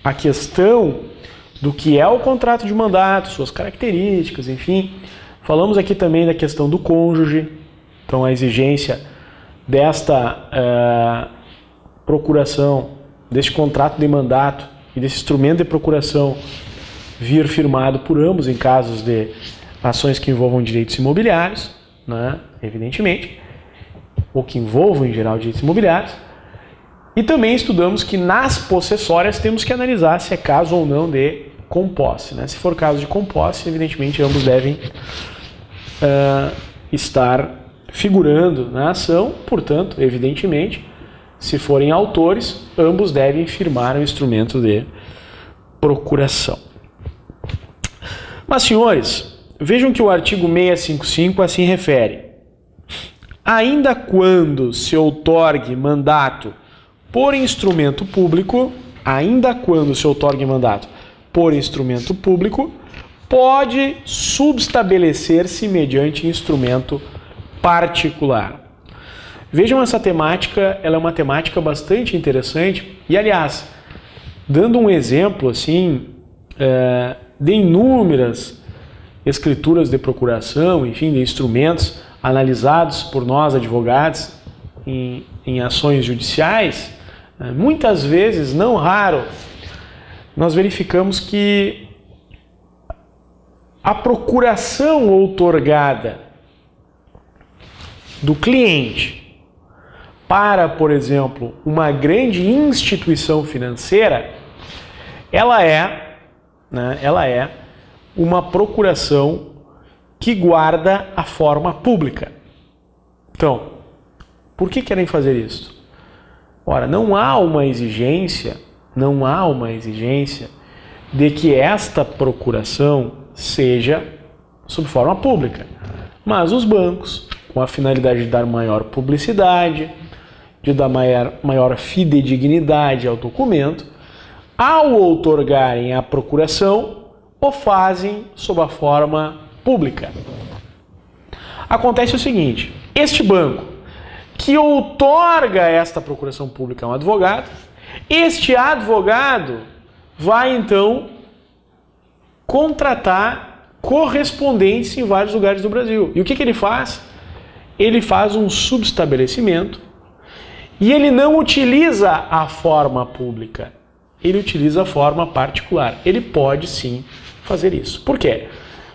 a questão do que é o contrato de mandato, suas características, enfim. Falamos aqui também da questão do cônjuge, então a exigência desta procuração, deste contrato de mandato e desse instrumento de procuração vir firmado por ambos em casos de ações que envolvam direitos imobiliários, né, evidentemente, ou que envolvam em geral direitos imobiliários. E também estudamos que nas possessórias temos que analisar se é caso ou não de composse, né? Se for caso de composse, evidentemente ambos devem estar figurando na ação, portanto, evidentemente, se forem autores, ambos devem firmar o instrumento de procuração. Mas, senhores, vejam que o artigo 655 assim refere: ainda quando se outorgue mandato por instrumento público, pode subestabelecer-se mediante instrumento particular. Vejam, essa temática, ela é uma temática bastante interessante e, aliás, dando um exemplo assim, de inúmeras escrituras de procuração, enfim, de instrumentos analisados por nós advogados em ações judiciais, muitas vezes, não raro, nós verificamos que a procuração outorgada do cliente para, por exemplo, uma grande instituição financeira, ela é uma procuração que guarda a forma pública. Então, por que querem fazer isso? Ora, não há uma exigência de que esta procuração seja sob forma pública, mas os bancos, com a finalidade de dar maior publicidade, de dar maior fidedignidade ao documento, ao outorgarem a procuração, o fazem sob a forma pública. Acontece o seguinte: este banco que outorga esta procuração pública a um advogado, este advogado vai então contratar correspondentes em vários lugares do Brasil. E o que ele faz? Ele faz um subestabelecimento e ele não utiliza a forma pública, ele utiliza a forma particular. Ele pode sim fazer isso. Por quê?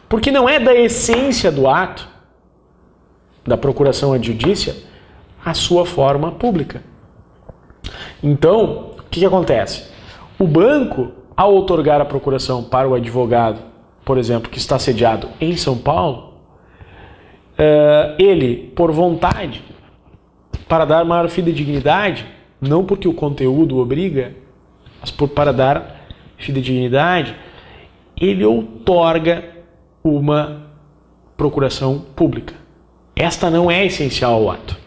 Porque não é da essência do ato, da procuração adjudícia, a sua forma pública. Então, o que acontece? O banco, ao outorgar a procuração para o advogado, por exemplo, que está sediado em São Paulo, ele, por vontade, para dar maior fidedignidade, não porque o conteúdo obriga, mas para dar fidedignidade, ele outorga uma procuração pública. Esta não é essencial ao ato.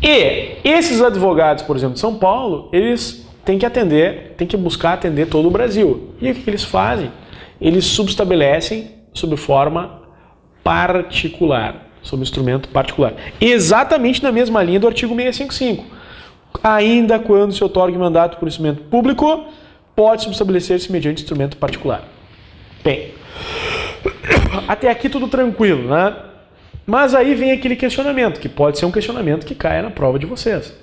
E esses advogados, por exemplo, de São Paulo, eles têm que buscar atender todo o Brasil. E o que eles fazem? Eles subestabelecem sob forma particular, sob instrumento particular. Exatamente na mesma linha do artigo 655. Ainda quando se outorgue mandato por instrumento público, pode subestabelecer-se mediante instrumento particular. Bem, até aqui tudo tranquilo, né? Mas aí vem aquele questionamento, que pode ser um questionamento que caia na prova de vocês.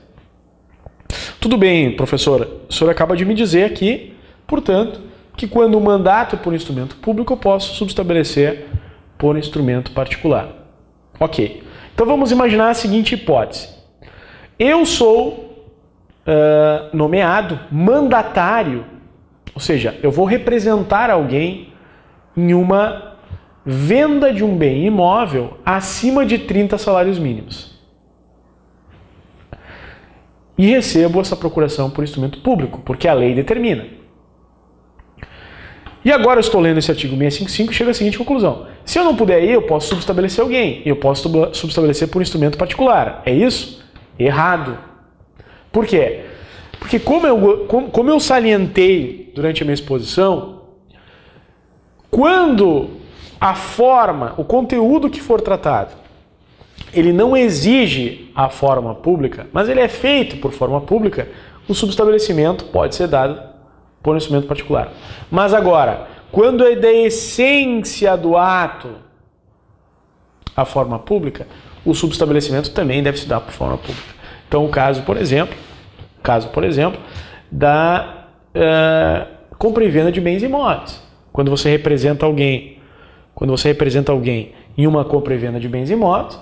Tudo bem, professora, o senhor acaba de me dizer aqui, portanto, que quando o mandato é por instrumento público, eu posso subestabelecer por instrumento particular. Ok. Então vamos imaginar a seguinte hipótese. Eu sou nomeado mandatário, ou seja, eu vou representar alguém em uma venda de um bem imóvel acima de 30 salários mínimos. E recebo essa procuração por instrumento público, porque a lei determina. E agora eu estou lendo esse artigo 655 e chego à seguinte conclusão. Se eu não puder ir, eu posso subestabelecer alguém. Eu posso subestabelecer por instrumento particular. É isso? Errado. Por quê? Porque como eu salientei durante a minha exposição, quando a forma, o conteúdo que for tratado, ele não exige a forma pública, mas ele é feito por forma pública, o subestabelecimento pode ser dado por instrumento particular. Mas agora, quando é da essência do ato a forma pública, o subestabelecimento também deve se dar por forma pública. Então, o caso, por exemplo, da compra e venda de bens imóveis. Quando você representa alguém em uma compra e venda de bens imóveis,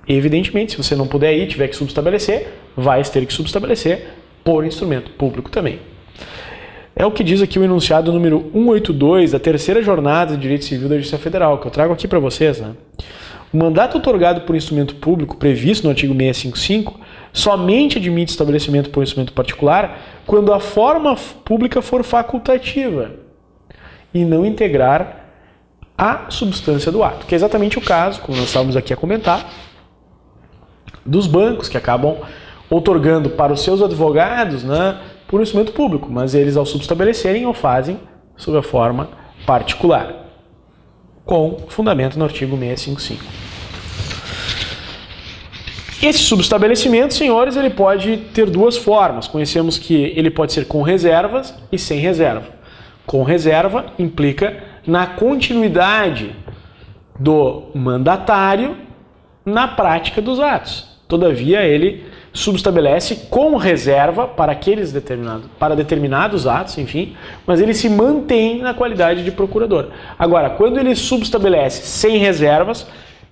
evidentemente, se você não puder ir, tiver que subestabelecer, vai ter que subestabelecer por instrumento público também. É o que diz aqui o enunciado número 182 da terceira jornada de Direito Civil da Justiça Federal, que eu trago aqui para vocês, né? O mandato otorgado por instrumento público previsto no artigo 655 somente admite estabelecimento por instrumento particular quando a forma pública for facultativa e não integrar a substância do ato, que é exatamente o caso, como nós estávamos aqui a comentar, dos bancos que acabam otorgando para os seus advogados, né, por instrumento público, mas eles, ao subestabelecerem, o fazem sob a forma particular, com fundamento no artigo 655. Esse subestabelecimento, senhores, ele pode ter duas formas. Conhecemos que ele pode ser com reservas e sem reserva. Com reserva implica na continuidade do mandatário na prática dos atos. Todavia, ele subestabelece com reserva para determinados atos, enfim, mas ele se mantém na qualidade de procurador. Agora, quando ele subestabelece sem reservas,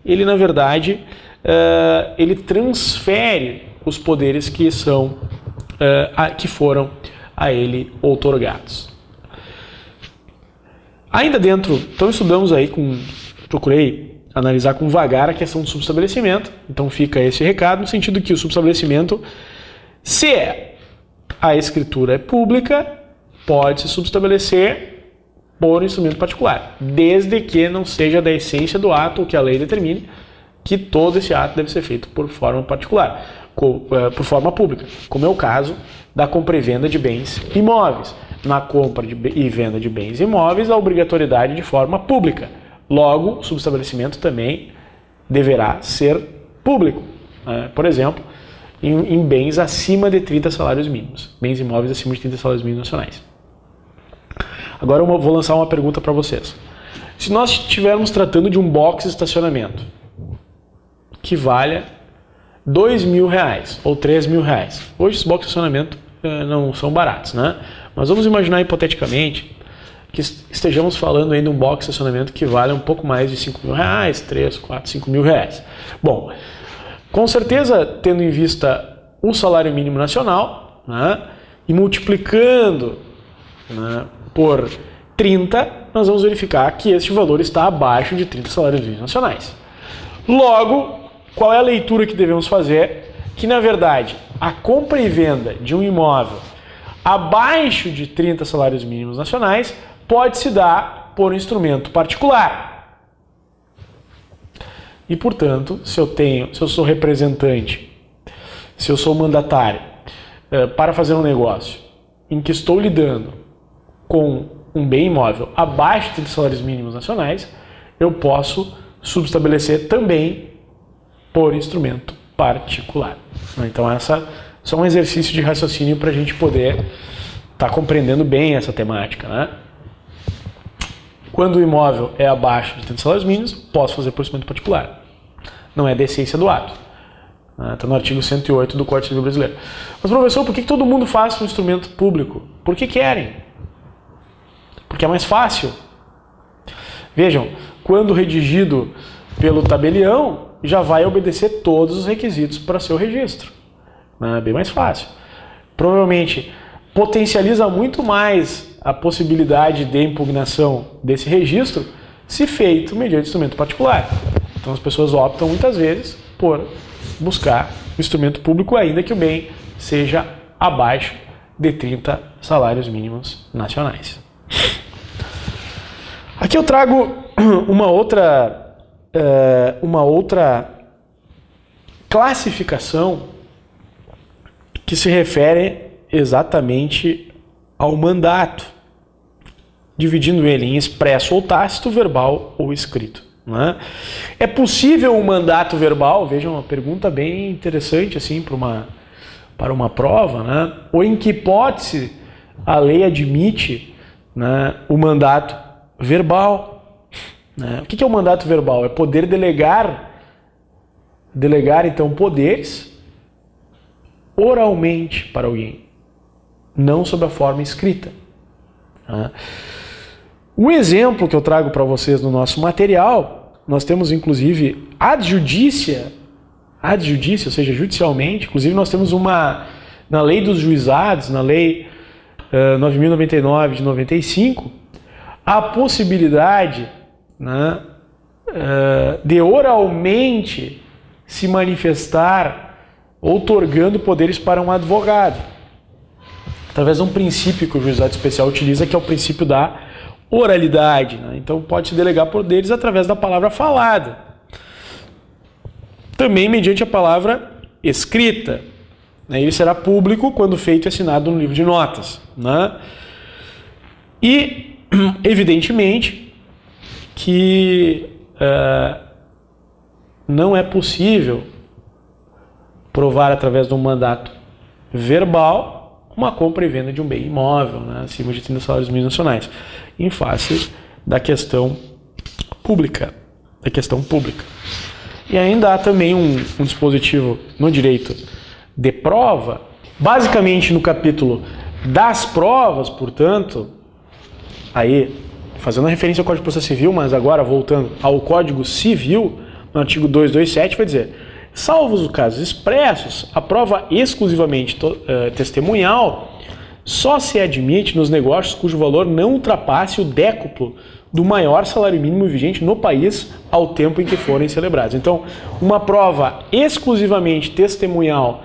ele, na verdade, ele transfere os poderes que foram a ele outorgados. Ainda dentro, então estudamos aí procurei analisar com vagar a questão do subestabelecimento. Então fica esse recado, no sentido que o subestabelecimento, se a escritura é pública, pode se subestabelecer por instrumento particular, desde que não seja da essência do ato o que a lei determine, que todo esse ato deve ser feito por forma particular, por forma pública, como é o caso da compra e venda de bens imóveis. Na compra e venda de bens imóveis, a obrigatoriedade de forma pública. Logo, o subestabelecimento também deverá ser público. Por exemplo, em bens acima de 30 salários mínimos. Bens imóveis acima de 30 salários mínimos nacionais. Agora eu vou lançar uma pergunta para vocês. Se nós estivermos tratando de um box de estacionamento que valha R$2.000 ou R$3.000. Hoje os boxes de estacionamento não são baratos, né? Mas vamos imaginar hipoteticamente que estejamos falando aí de um box de estacionamento que vale um pouco mais de R$5.000, 3, 4, 5 mil reais. Bom, com certeza, tendo em vista o salário mínimo nacional, né, e multiplicando, né, por 30, nós vamos verificar que este valor está abaixo de 30 salários mínimos nacionais. Logo, qual é a leitura que devemos fazer? Que, na verdade, a compra e venda de um imóvel abaixo de 30 salários mínimos nacionais pode se dar por instrumento particular. E, portanto, se eu sou representante, se eu sou mandatário para fazer um negócio em que estou lidando com um bem imóvel abaixo de 30 salários mínimos nacionais, eu posso subestabelecer também por instrumento particular. Então, essa é só um exercício de raciocínio para a gente poder estar compreendendo bem essa temática, né? Quando o imóvel é abaixo de 30 salários mínimos, posso fazer por instrumento particular. Não é da essência do ato. Está no artigo 108 do Código Civil Brasileiro. Mas, professor, por que todo mundo faz um instrumento público? Porque querem. porque é mais fácil. Vejam, quando redigido pelo tabelião, já vai obedecer todos os requisitos para seu registro. É bem mais fácil. Provavelmente potencializa muito mais a possibilidade de impugnação desse registro se feito mediante instrumento particular. Então as pessoas optam muitas vezes por buscar o instrumento público, ainda que o bem seja abaixo de 30 salários mínimos nacionais. Aqui eu trago uma outra classificação que se refere exatamente ao mandato, dividindo ele em expresso ou tácito, verbal ou escrito. Né? É possível um mandato verbal? Vejam, uma pergunta bem interessante assim para uma prova, né? Ou em que hipótese a lei admite, né, o mandato verbal? Né? O que é o mandato verbal? É poder delegar então poderes oralmente para alguém, não sob a forma escrita. Né? O exemplo que eu trago para vocês no nosso material, nós temos inclusive ad judicia, ou seja, judicialmente, inclusive nós temos na lei dos juizados, na lei 9.099 de 95, a possibilidade, né, de oralmente se manifestar, outorgando poderes para um advogado, através de um princípio que o juizado especial utiliza, que é o princípio da oralidade. Né? Então pode-se delegar poderes através da palavra falada. Também mediante a palavra escrita. Né? Ele será público quando feito e assinado no livro de notas. Né? E, evidentemente, que não é possível provar através de um mandato verbal uma compra e venda de um bem imóvel, né, acima de 30 salários mínimos nacionais, em face da questão pública. E ainda há também um dispositivo no direito de prova, basicamente no capítulo das provas, portanto, aí fazendo referência ao Código de Processo Civil, mas agora voltando ao Código Civil, no artigo 227 vai dizer: salvo os casos expressos, a prova exclusivamente testemunhal só se admite nos negócios cujo valor não ultrapasse o décuplo do maior salário mínimo vigente no país ao tempo em que forem celebrados. Então, uma prova exclusivamente testemunhal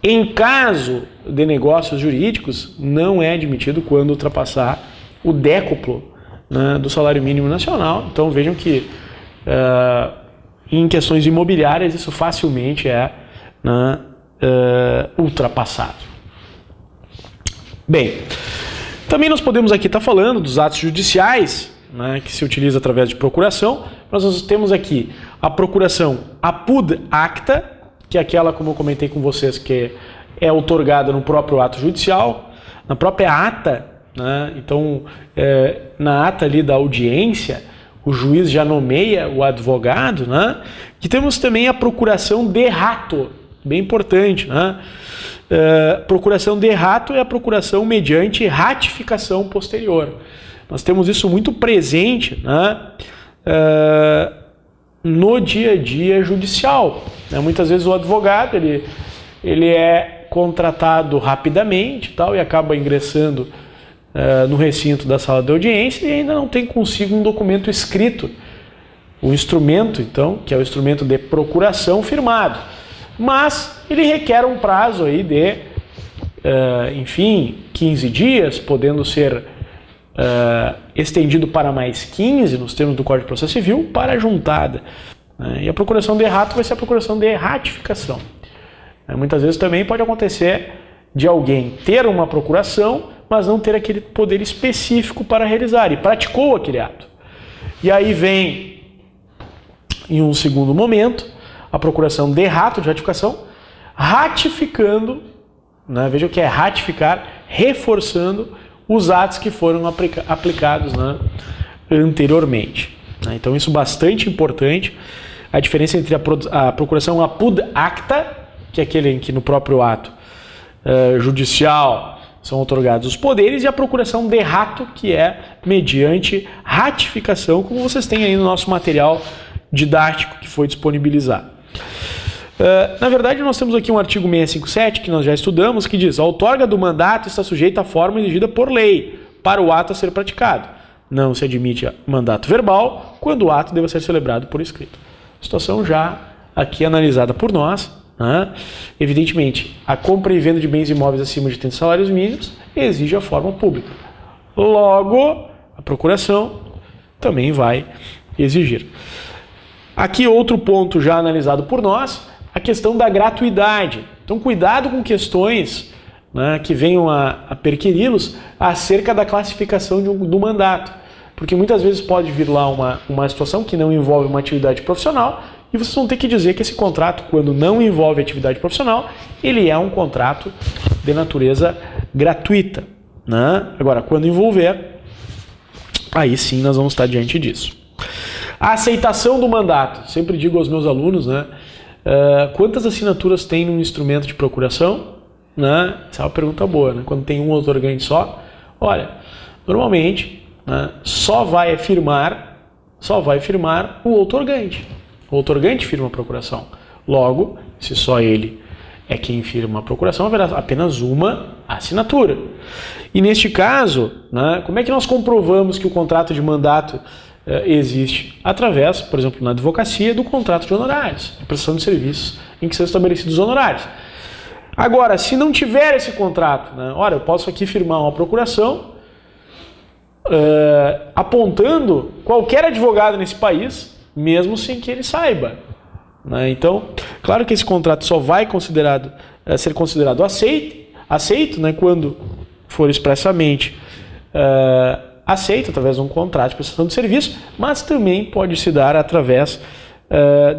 em caso de negócios jurídicos não é admitido quando ultrapassar o décuplo, né, do salário mínimo nacional. Então, vejam que em questões imobiliárias isso facilmente é, né, ultrapassado. Bem, também nós podemos aqui estar falando dos atos judiciais, né, que se utiliza através de procuração. Nós temos aqui a procuração apud acta, que é aquela, como eu comentei com vocês, que é outorgada no próprio ato judicial, na própria ata, né? Então, na ata ali da audiência, o juiz já nomeia o advogado, né? E temos também a procuração de rato, bem importante, né? Procuração de rato é a procuração mediante ratificação posterior. Nós temos isso muito presente, né, no dia a dia judicial. Né? Muitas vezes o advogado ele é contratado rapidamente tal, e acaba ingressando no recinto da sala de audiência e ainda não tem consigo um documento escrito, um instrumento, então, que é o instrumento de procuração firmado. Mas ele requer um prazo aí de, enfim, 15 dias, podendo ser estendido para mais 15, nos termos do Código de Processo Civil, para a juntada. E a procuração de rato vai ser a procuração de ratificação. Muitas vezes também pode acontecer de alguém ter uma procuração, mas não ter aquele poder específico para realizar, e praticou aquele ato. E aí vem, em um segundo momento, a procuração de rato, de ratificação, ratificando, né, veja o que é ratificar, reforçando os atos que foram aplicados, né, anteriormente. Então isso é bastante importante, a diferença entre a procuração apud acta, que é aquele em que no próprio ato judicial são otorgados os poderes, e a procuração de rato, que é mediante ratificação, como vocês têm aí no nosso material didático que foi disponibilizado. Na verdade, nós temos aqui um artigo 657, que nós já estudamos, que diz: a outorga do mandato está sujeita à forma exigida por lei para o ato a ser praticado. Não se admite mandato verbal quando o ato deva ser celebrado por escrito. Situação já aqui analisada por nós. Evidentemente, a compra e venda de bens imóveis acima de 30 salários mínimos exige a forma pública. Logo, a procuração também vai exigir. Aqui outro ponto já analisado por nós, a questão da gratuidade. Então, cuidado com questões que venham a perquiri-los acerca da classificação do mandato. Porque muitas vezes pode vir lá uma situação que não envolve uma atividade profissional, e vocês vão ter que dizer que esse contrato, quando não envolve atividade profissional, ele é um contrato de natureza gratuita. Agora, quando envolver, aí sim nós vamos estar diante disso. A aceitação do mandato. Sempre digo aos meus alunos, quantas assinaturas tem num instrumento de procuração? Essa é uma pergunta boa. Quando tem um outorgante só, olha, normalmente só vai firmar o outorgante. O outorgante firma a procuração. Logo, se só ele é quem firma a procuração, haverá apenas uma assinatura. E neste caso, como é que nós comprovamos que o contrato de mandato existe? Através, por exemplo, na advocacia, do contrato de honorários, de prestação de serviços em que são estabelecidos os honorários. Agora, se não tiver esse contrato, olha, eu posso aqui firmar uma procuração apontando qualquer advogado nesse país, mesmo sem que ele saiba. Então, claro que esse contrato só vai ser considerado aceito quando for expressamente aceito através de um contrato de prestação de serviço, mas também pode se dar através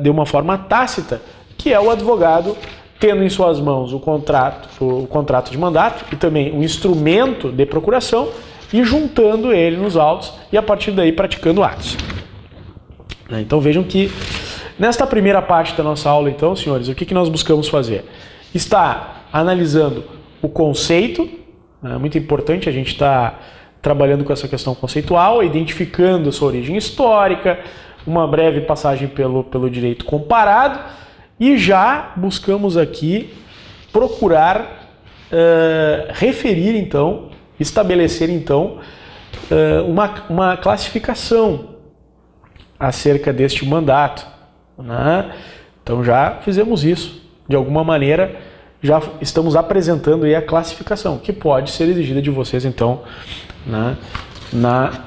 de uma forma tácita, que é o advogado tendo em suas mãos o contrato de mandato e também o instrumento de procuração e juntando ele nos autos e a partir daí praticando atos. Então vejam que nesta primeira parte da nossa aula, então, senhores, o que nós buscamos fazer? Está analisando o conceito, é muito importante a gente estar trabalhando com essa questão conceitual, identificando sua origem histórica, uma breve passagem pelo direito comparado, e já buscamos aqui procurar referir, então, estabelecer, então, uma classificação acerca deste mandato. Então já fizemos isso. De alguma maneira, já estamos apresentando aí a classificação, que pode ser exigida de vocês, então, na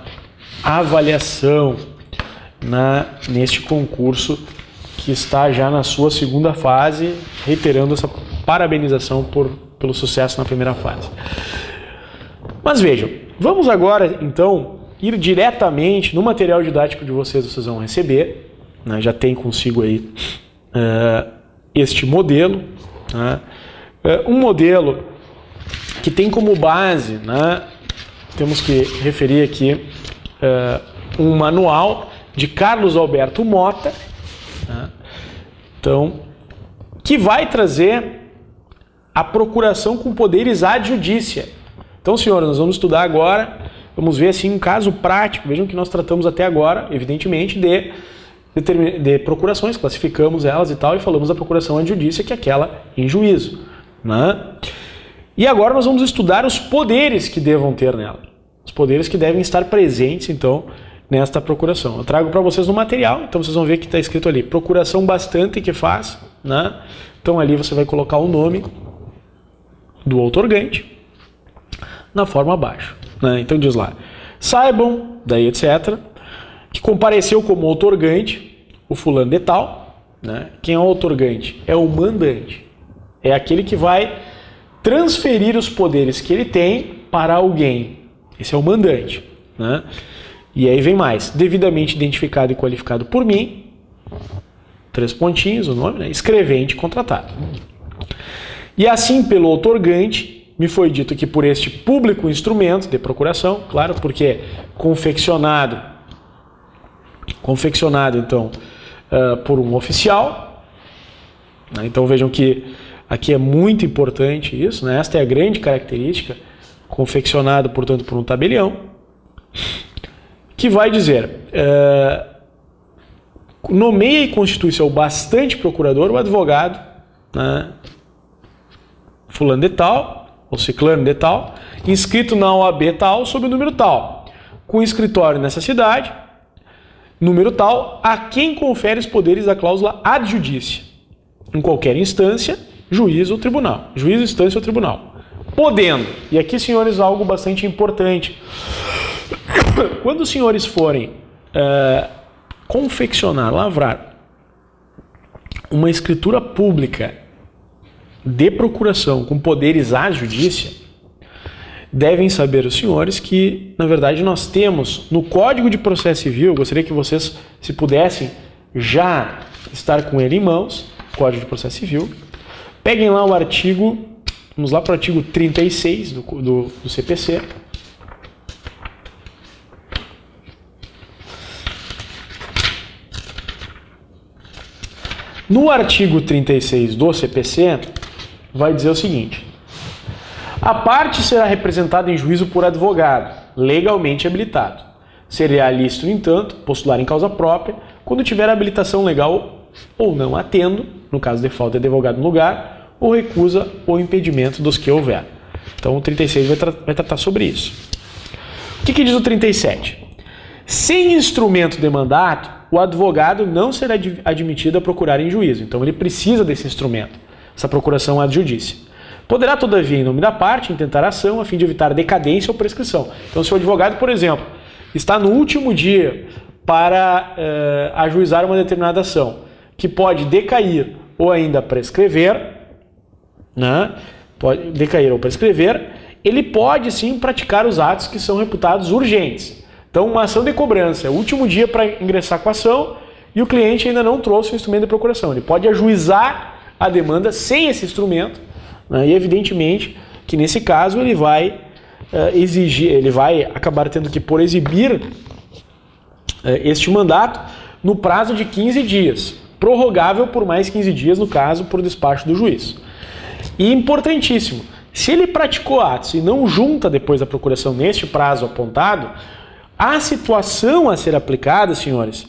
avaliação, neste concurso que está já na sua segunda fase, reiterando essa parabenização pelo sucesso na primeira fase. Mas vejam, vamos agora, então, ir diretamente no material didático de vocês vão receber, já tem consigo aí este modelo, um modelo que tem como base, temos que referir aqui um manual de Carlos Alberto Mota, então, que vai trazer a procuração com poderes ad judicia. Então, senhores, nós vamos estudar agora, vamos ver assim um caso prático. Vejam que nós tratamos até agora, evidentemente, de procurações, classificamos elas e tal, e falamos da procuração ad judicia, que é aquela em juízo. E agora nós vamos estudar os poderes que devam ter nela, os poderes que devem estar presentes, então, nesta procuração. Eu trago para vocês no material, então vocês vão ver que está escrito ali, procuração bastante que faz, Então ali você vai colocar o nome do outorgante na forma abaixo, Então diz lá, saibam, daí etc., que compareceu como outorgante o fulano de tal, Quem é o outorgante? É o mandante, é aquele que vai transferir os poderes que ele tem para alguém, esse é o mandante, E aí vem mais, devidamente identificado e qualificado por mim, 3 pontinhos, o nome, escrevente contratado. E assim, pelo outorgante, me foi dito que por este público instrumento de procuração, claro, porque confeccionado então, por um oficial, então vejam que aqui é muito importante isso, Esta é a grande característica confeccionado, portanto, por um tabelião, que vai dizer, nomeia e constitui-se ao bastante procurador o advogado, né, fulano de tal, ou ciclano de tal, inscrito na OAB tal, sob o número tal, com escritório nessa cidade, número tal, a quem confere os poderes da cláusula ad judicia, em qualquer instância, juiz ou tribunal. Juiz, instância ou tribunal. Podendo, e aqui, senhores, algo bastante importante. Quando os senhores forem confeccionar, lavrar uma escritura pública de procuração com poderes ad judicia, devem saber os senhores que, na verdade, nós temos no Código de Processo Civil, eu gostaria que vocês, se pudessem, já estar com ele em mãos, Código de Processo Civil, peguem lá o artigo, vamos lá para o artigo 36 do CPC. No artigo 36 do CPC, vai dizer o seguinte: a parte será representada em juízo por advogado, legalmente habilitado. Será lícito, no entanto, postular em causa própria, quando tiver habilitação legal ou não, atendo, no caso de falta de advogado no lugar, ou recusa ou impedimento dos que houver. Então o 36 vai tratar sobre isso. O que diz o 37? Sem instrumento de mandato, o advogado não será admitido a procurar em juízo. Então ele precisa desse instrumento, essa procuração ad judicia. Poderá, todavia, em nome da parte, intentar ação a fim de evitar decadência ou prescrição. Então, se o advogado, por exemplo, está no último dia para ajuizar uma determinada ação, que pode decair ou ainda prescrever, né? Pode decair ou prescrever, ele pode sim praticar os atos que são reputados urgentes. Então, uma ação de cobrança é o último dia para ingressar com a ação e o cliente ainda não trouxe o instrumento de procuração. Ele pode ajuizar a demanda sem esse instrumento, né? E evidentemente que nesse caso ele vai exigir, ele vai acabar tendo que exibir este mandato no prazo de 15 dias, prorrogável por mais 15 dias, no caso, por despacho do juiz. E importantíssimo, se ele praticou atos e não junta depois da procuração neste prazo apontado, a situação a ser aplicada, senhores,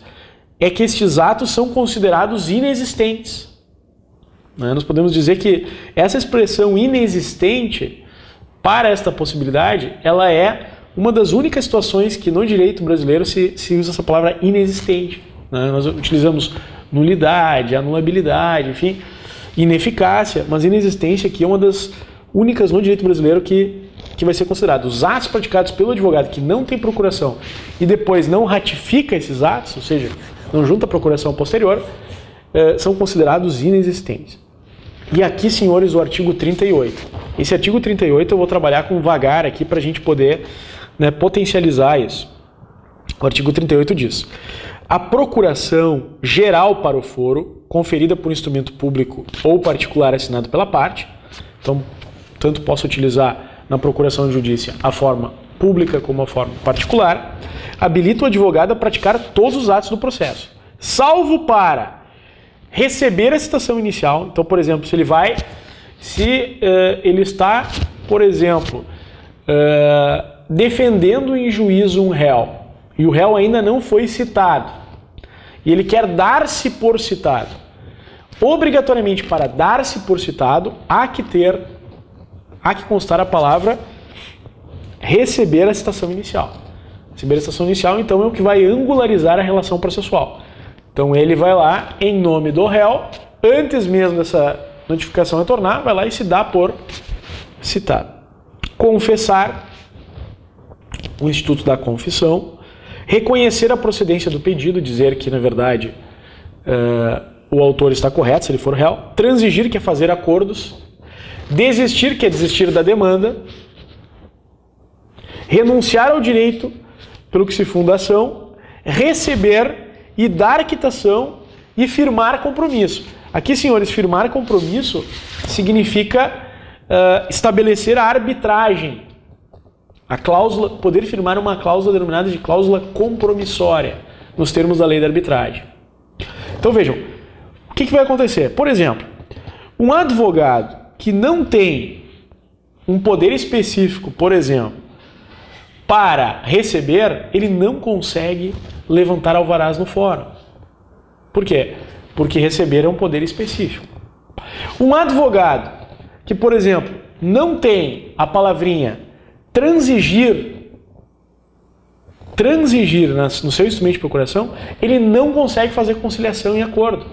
é que estes atos são considerados inexistentes. Nós podemos dizer que essa expressão inexistente, para esta possibilidade, ela é uma das únicas situações que no direito brasileiro se usa essa palavra inexistente. Nós utilizamos nulidade, anulabilidade, enfim, ineficácia, mas inexistência aqui é uma das únicas no direito brasileiro que vai ser considerado. Os atos praticados pelo advogado que não tem procuração e depois não ratifica esses atos, ou seja, não junta a procuração posterior, são considerados inexistentes. E aqui, senhores, o artigo 38. Esse artigo 38 eu vou trabalhar com vagar aqui para a gente poder, né, potencializar isso. O artigo 38 diz: a procuração geral para o foro, conferida por instrumento público ou particular assinado pela parte, então, tanto posso utilizar na procuração de judícia a forma pública como a forma particular, habilita o advogado a praticar todos os atos do processo, salvo para receber a citação inicial. Então, por exemplo, se ele está, por exemplo, defendendo em juízo um réu, e o réu ainda não foi citado, e ele quer dar-se por citado, obrigatoriamente para dar-se por citado, há que constar a palavra receber a citação inicial. Receber a citação inicial, então, é o que vai angularizar a relação processual. Então ele vai lá, em nome do réu, antes mesmo dessa notificação retornar, vai lá e se dá por citado. Confessar, o instituto da confissão, reconhecer a procedência do pedido, dizer que, na verdade, o autor está correto, se ele for réu, transigir, que é fazer acordos, desistir, que é desistir da demanda, renunciar ao direito pelo que se funda a ação, receber e dar quitação e firmar compromisso. Aqui, senhores, firmar compromisso significa estabelecer a arbitragem. A cláusula, poder firmar uma cláusula denominada de cláusula compromissória, nos termos da lei da arbitragem. Então vejam, o que vai acontecer? Por exemplo, um advogado que não tem um poder específico, por exemplo, para receber, ele não consegue levantar alvarás no fórum. Por quê? Porque receber é um poder específico. Um advogado que, por exemplo, não tem a palavrinha transigir no seu instrumento de procuração, ele não consegue fazer conciliação em acordo.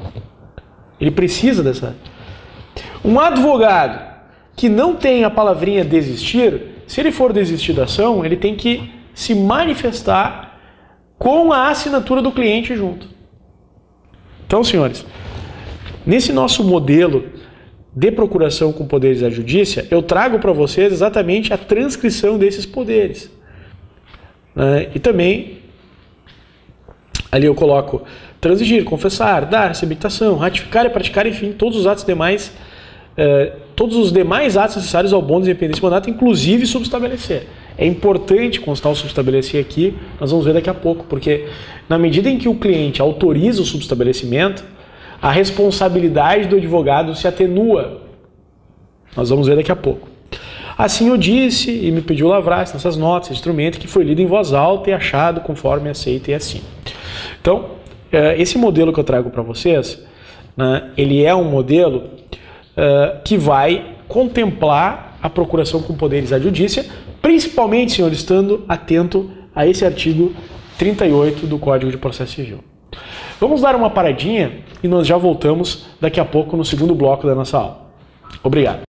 Ele precisa dessa. Um advogado que não tem a palavrinha desistir, se ele for desistir da ação, ele tem que se manifestar com a assinatura do cliente junto. Então, senhores, nesse nosso modelo de procuração com poderes da justiça, eu trago para vocês exatamente a transcrição desses poderes. E também, ali eu coloco transigir, confessar, dar, receber dictação, ratificar e praticar, enfim, todos os atos demais, todos os demais atos necessários ao bom desempenho desse mandato, inclusive subestabelecer. É importante constar o subestabelecer aqui, nós vamos ver daqui a pouco, porque na medida em que o cliente autoriza o subestabelecimento, a responsabilidade do advogado se atenua. Nós vamos ver daqui a pouco. Assim eu disse e me pediu lavrar nessas notas, instrumento que foi lido em voz alta e achado conforme aceita e assim. Então, esse modelo que eu trago para vocês, né, ele é um modelo que vai contemplar a procuração com poderes ad judicia, principalmente, senhor, estando atento a esse artigo 38 do Código de Processo Civil. Vamos dar uma paradinha e nós já voltamos daqui a pouco no segundo bloco da nossa aula. Obrigado.